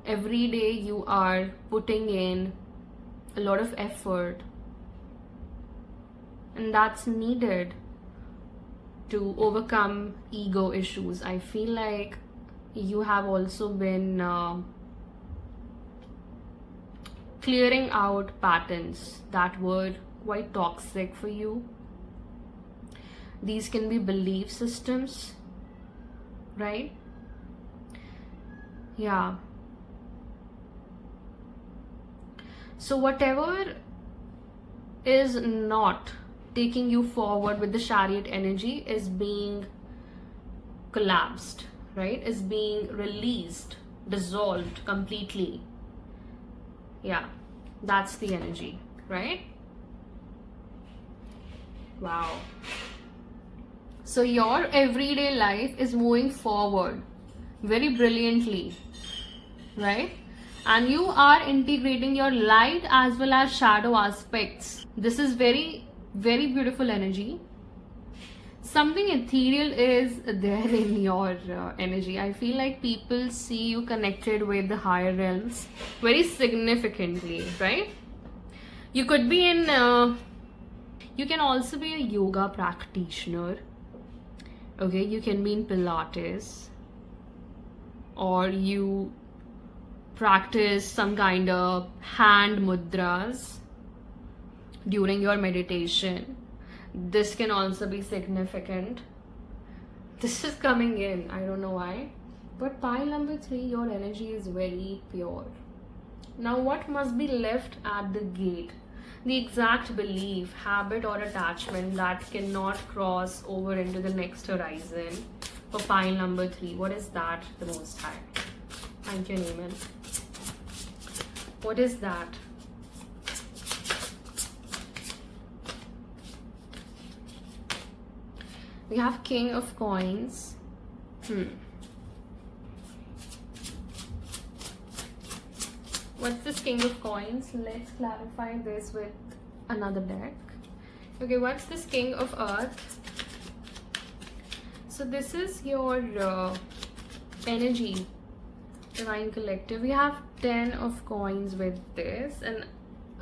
Every day you are putting in a lot of effort, and that's needed to overcome ego issues. I feel like you have also been clearing out patterns that were quite toxic for you. These can be belief systems, right? Yeah. So whatever is not taking you forward with the chariot energy is being collapsed, right? Is being released, dissolved completely. Yeah, that's the energy, right? Wow. So your everyday life is moving forward very brilliantly, right? And you are integrating your light as well as shadow aspects. This is very, very beautiful energy. Something ethereal is there in your energy. I feel like people see you connected with the higher realms very significantly, right? You could be in, you can also be a yoga practitioner. Okay, you can be in Pilates, or you practice some kind of hand mudras during your meditation. This can also be significant. This is coming in, I don't know why. But pile number 3, your energy is very pure. Now what must be left at the gate? The exact belief, habit or attachment that cannot cross over into the next horizon for pile number 3. What is that, the Most High? Thank you, Neiman. What is that? We have King of Coins. What's this King of Coins? Let's clarify this with another deck. Okay, what's this King of Earth? So this is your energy, Divine Collective. We have 10 of coins with this, and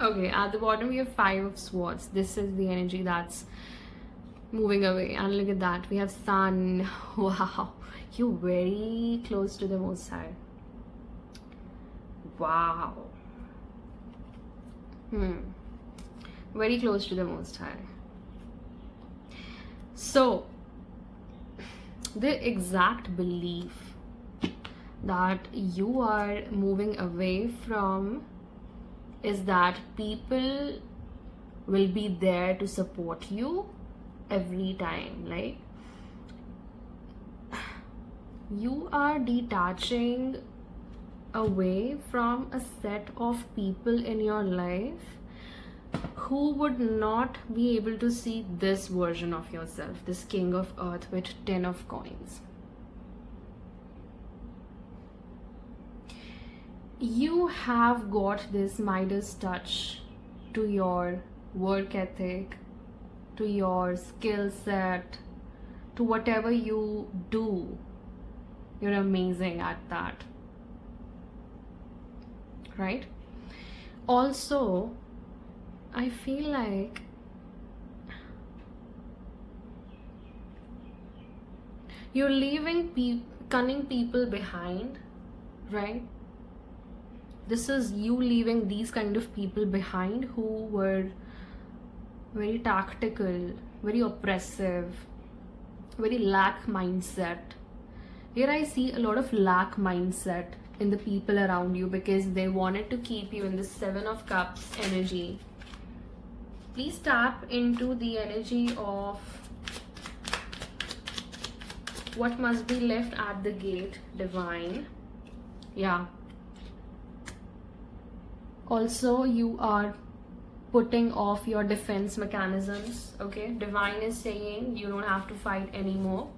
okay, at the bottom we have 5 of swords. This is the energy that's moving away, and look at that, we have Sun. Wow, you're very close to the Most High. Wow. Very close to the Most High. So the exact belief that you are moving away from is that people will be there to support you every time. Like, you are detaching away from a set of people in your life who would not be able to see this version of yourself, this King of Earth with 10 of coins. You have got this Midas touch to your work ethic, to your skill set, to whatever you do. You're amazing at that, right? Also, I feel like you're leaving cunning people behind, right? This is you leaving these kind of people behind who were very tactical, very oppressive, very lack mindset. Here I see a lot of lack mindset in the people around you because they wanted to keep you in the Seven of Cups energy. Please tap into the energy of what must be left at the gate, Divine. Yeah. Also, you are putting off your defense mechanisms, okay? Divine is saying you don't have to fight anymore.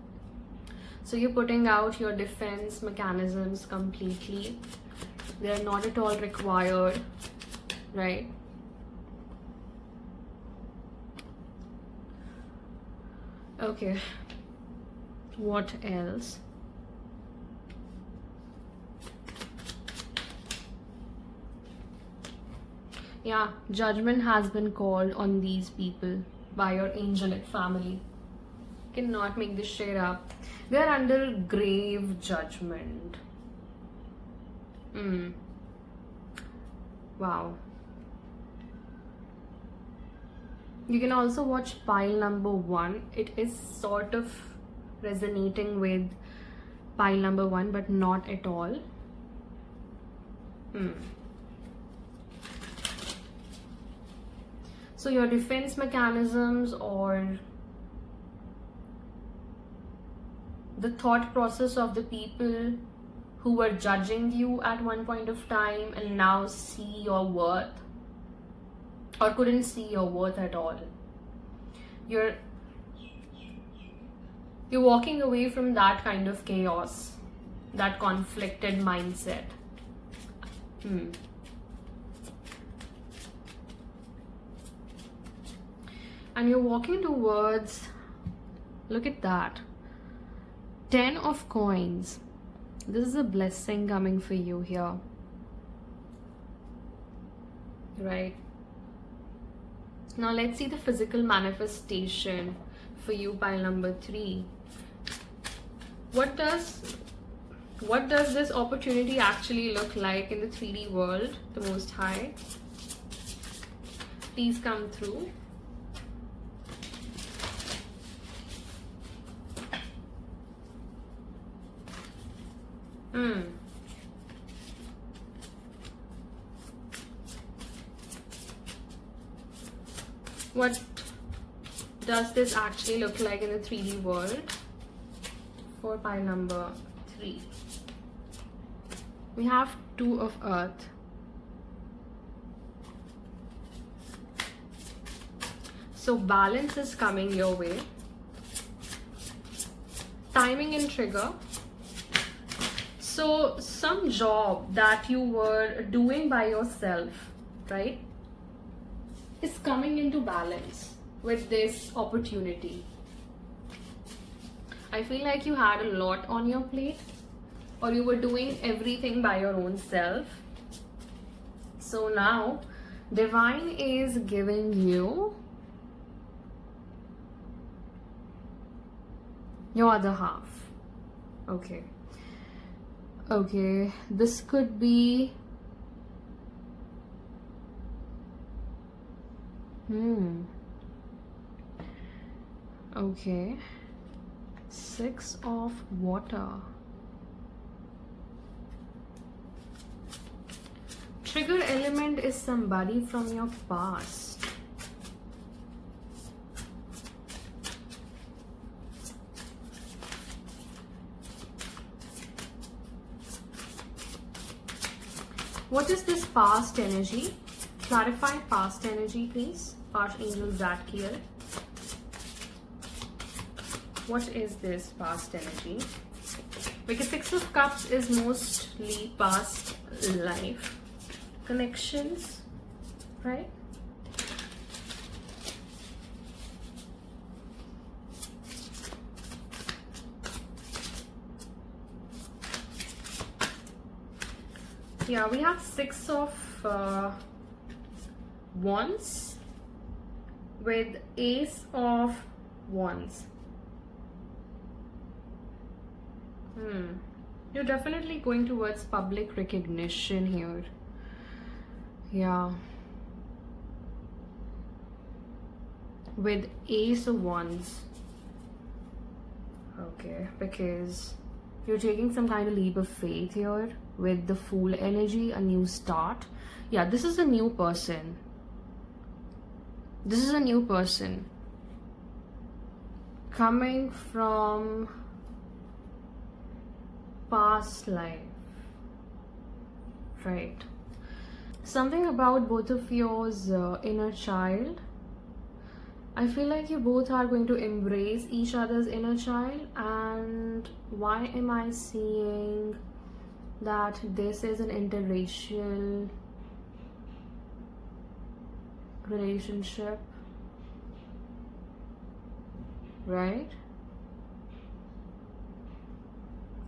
So you're putting out your defense mechanisms completely. They're not at all required, right? Okay. What else? Yeah, judgment has been called on these people by your angelic family. Cannot make this shit up. They're under grave judgment. Wow. You can also watch pile number 1. It is sort of resonating with pile number 1, but not at all. So your defense mechanisms or the thought process of the people who were judging you at one point of time and now see your worth or couldn't see your worth at all. You're walking away from that kind of chaos, that conflicted mindset. And you're walking towards, look at that, 10 of coins. This is a blessing coming for you here, right? Now let's see the physical manifestation for you, pile number 3. What does this opportunity actually look like in the 3D world, the Most High? Please come through. What does this actually look like in the 3D world for pile number 3? We have 2 of Earth. So balance is coming your way. Timing and trigger. So some job that you were doing by yourself, right, is coming into balance with this opportunity. I feel like you had a lot on your plate, or you were doing everything by your own self. So now Divine is giving you your other half. Okay, this could be okay, 6 of water. Trigger element is somebody from your past. What is this past energy? Clarify past energy, please. Archangel Zadkiel. What is this past energy? Because 6 of Cups is mostly past life connections, right? Yeah, we have 6 of Wands with Ace of Wands. You're definitely going towards public recognition here. Yeah. With Ace of Wands. Okay, because You're taking some kind of leap of faith here with the Fool energy, a new start. Yeah, this is a new person. This is a new person coming from past life, right? Something about both of yours inner child. I feel like you both are going to embrace each other's inner child. And why am I seeing that this is an interracial relationship, right?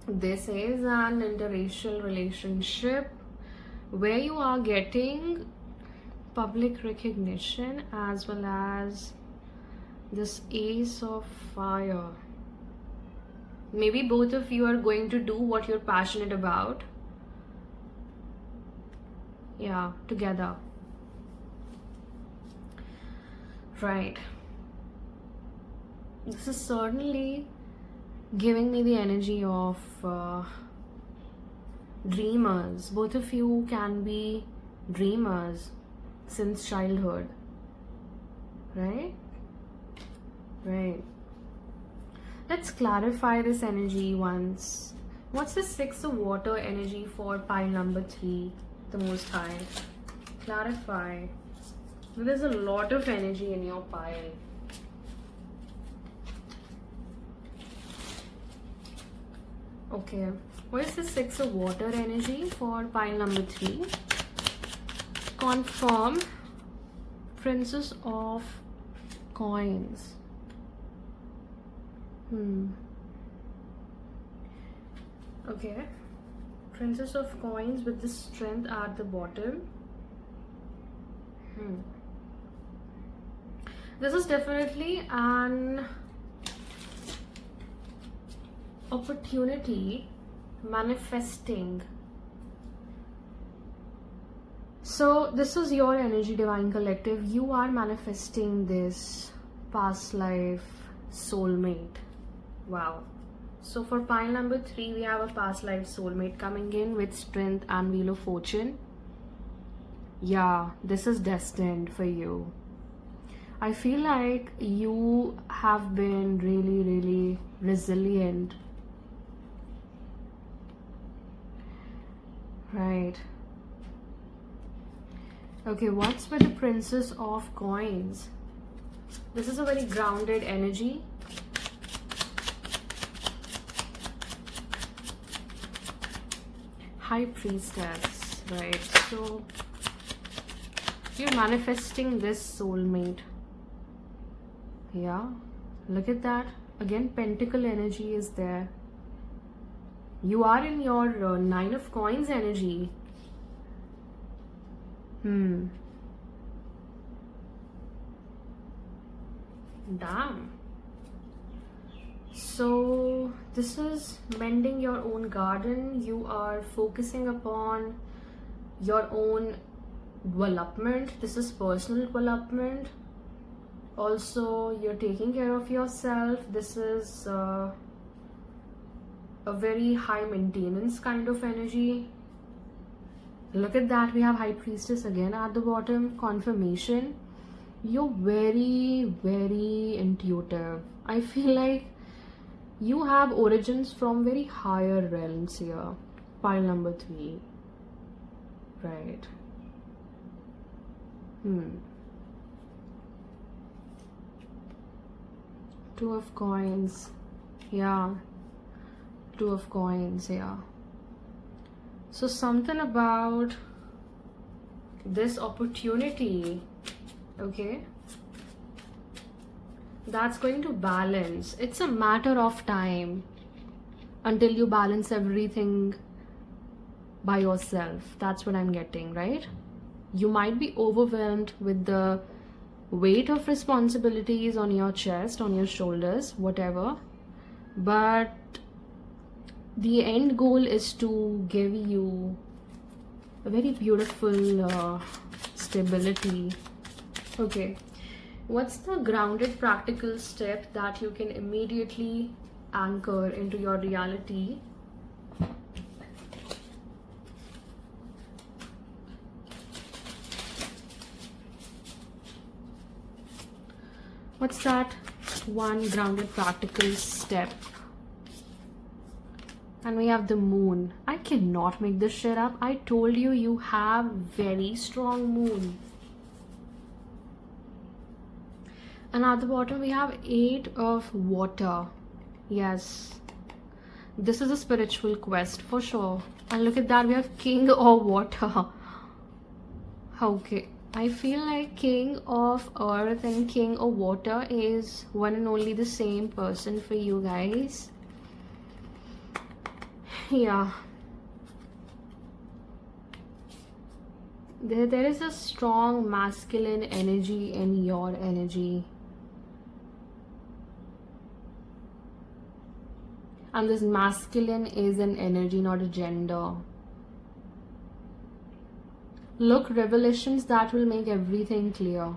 This is an interracial relationship where you are getting public recognition as well as this Ace of Fire. Maybe both of you are going to do what you're passionate about. Yeah, together. Right. This is certainly giving me the energy of dreamers. Both of you can be dreamers since childhood, right? Right. Let's clarify this energy once. What's the Six of Water energy for pile number 3, the Most High? Clarify. There's a lot of energy in your pile. Okay. What is the Six of Water energy for pile number 3? Confirm. Princess of Coins. Okay. Princess of Coins with the Strength at the bottom. This is definitely an opportunity manifesting. So this is your energy, Divine Collective. You are manifesting this past life soulmate. Wow. So for pile number 3, we have a past life soulmate coming in with Strength and Wheel of Fortune. Yeah, this is destined for you. I feel like you have been really, really resilient. Right. Okay, what's with the Princess of Coins? This is a very grounded energy. High Priestess, right? So you're manifesting this soulmate. Yeah, look at that. Again, Pentacle energy is there. You are in your Nine of Coins energy. Damn. So this is mending your own garden. You are focusing upon your own development. This is personal development. Also, you're taking care of yourself. This is a very high maintenance kind of energy. Look at that. We have High Priestess again at the bottom. Confirmation. You're very, very intuitive. I feel like you have origins from very higher realms here. Pile number 3. Right. Two of Coins. Yeah. Two of Coins, yeah. So something about this opportunity, okay, that's going to balance. It's a matter of time until you balance everything by yourself. That's what I'm getting, right? You might be overwhelmed with the weight of responsibilities on your chest, on your shoulders, whatever, but the end goal is to give you a very beautiful stability. Okay, what's the grounded practical step that you can immediately anchor into your reality What's that one grounded practical step? And we have the moon. I cannot make this shit up. I told you, you have very strong moon. And at the bottom we have 8 of water. Yes, this is a spiritual quest for sure. And look at that, we have king of water. Okay, I feel like king of earth and king of water is one and only the same person for you guys. Yeah, there is a strong masculine energy in your energy. And this masculine is an energy, not a gender. Look, revelations that will make everything clear.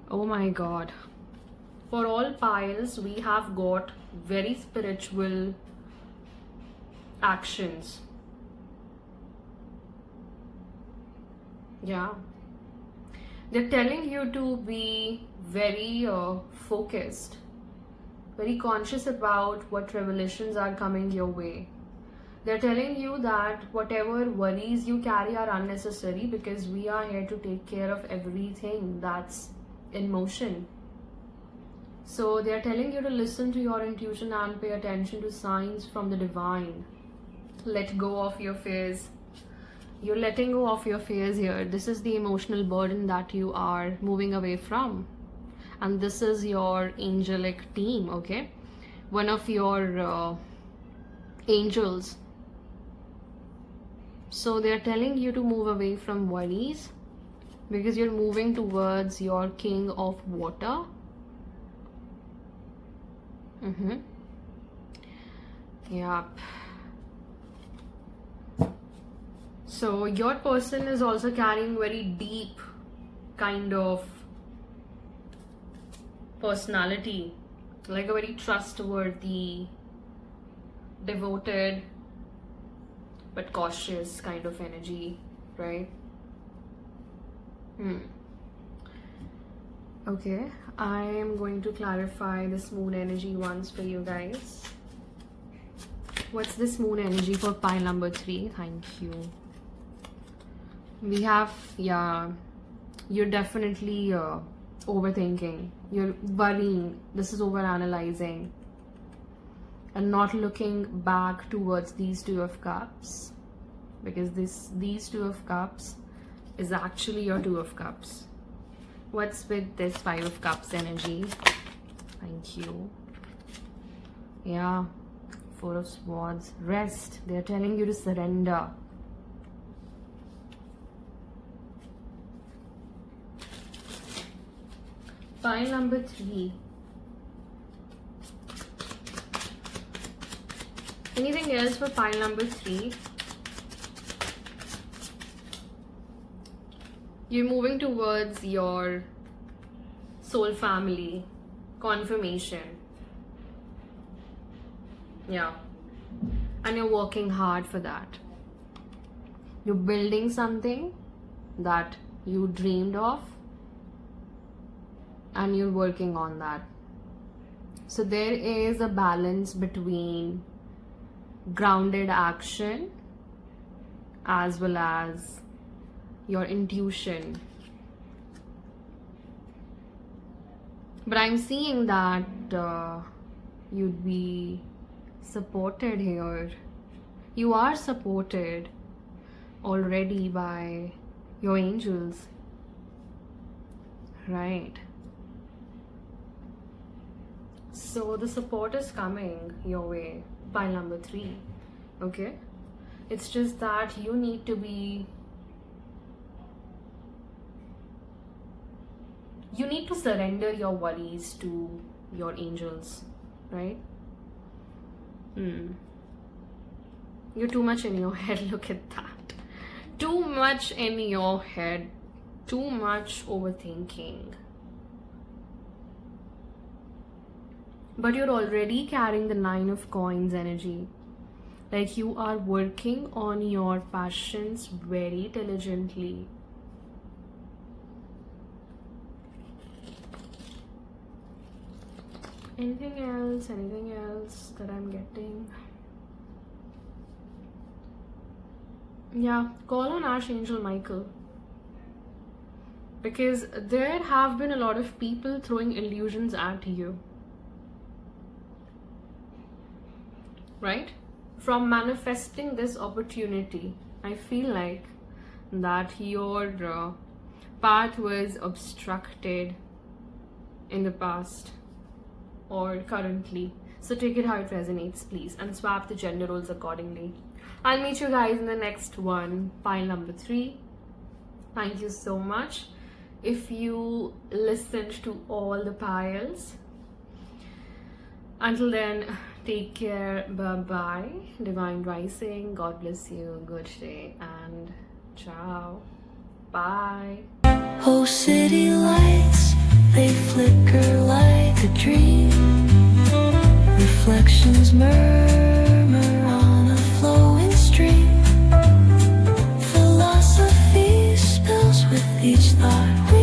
Oh my god. For all piles, we have got very spiritual actions. Yeah. They're telling you to be very focused, very conscious about what revelations are coming your way. They're telling you that whatever worries you carry are unnecessary, because we are here to take care of everything that's in motion. So they're telling you to listen to your intuition and pay attention to signs from the divine. Let go of your fears. You're letting go of your fears here. This is the emotional burden that you are moving away from. And this is your angelic team, okay? One of your angels. So they're telling you to move away from worries, because you're moving towards your king of water. Yep. So your person is also carrying very deep kind of personality, like a very trustworthy, devoted but cautious kind of energy, right? Okay, I am going to clarify this moon energy once for you guys. What's this moon energy for pile number 3? Thank you. We have, yeah, you're definitely overthinking, you're worrying, this is over analyzing, and not looking back towards these 2 of cups, because these 2 of cups is actually your 2 of cups. What's with this 5 of cups energy? Thank you. Yeah, 4 of swords. Rest. They're telling you to surrender. Pile number 3. Anything else for pile number 3? You're moving towards your soul family, confirmation. Yeah. And you're working hard for that. You're building something that you dreamed of, and you're working on that. So there is a balance between grounded action as well as your intuition. But I'm seeing that you'd be supported here. You are supported already by your angels, right? So the support is coming your way, pile number 3, okay? It's just that you need to surrender your worries to your angels, right? You're too much in your head. Look at that. Too much in your head. Too much overthinking. But you're already carrying the 9 of coins energy. Like you are working on your passions very diligently. Anything else? Anything else that I'm getting? Yeah, call on Archangel Michael. Because there have been a lot of people throwing illusions at you. Right? From manifesting this opportunity, I feel like that your path was obstructed in the past or currently. So take it how it resonates, please, and swap the gender roles accordingly. I'll meet you guys in the next one, pile number 3. Thank you so much. If you listened to all the piles, until then, take care. Bye-bye. Divine Rising. God bless you. Good day and ciao. Bye. Oh, city lights, they flicker like a dream. Reflections murmur on a flowing stream. Philosophy spills with each thought.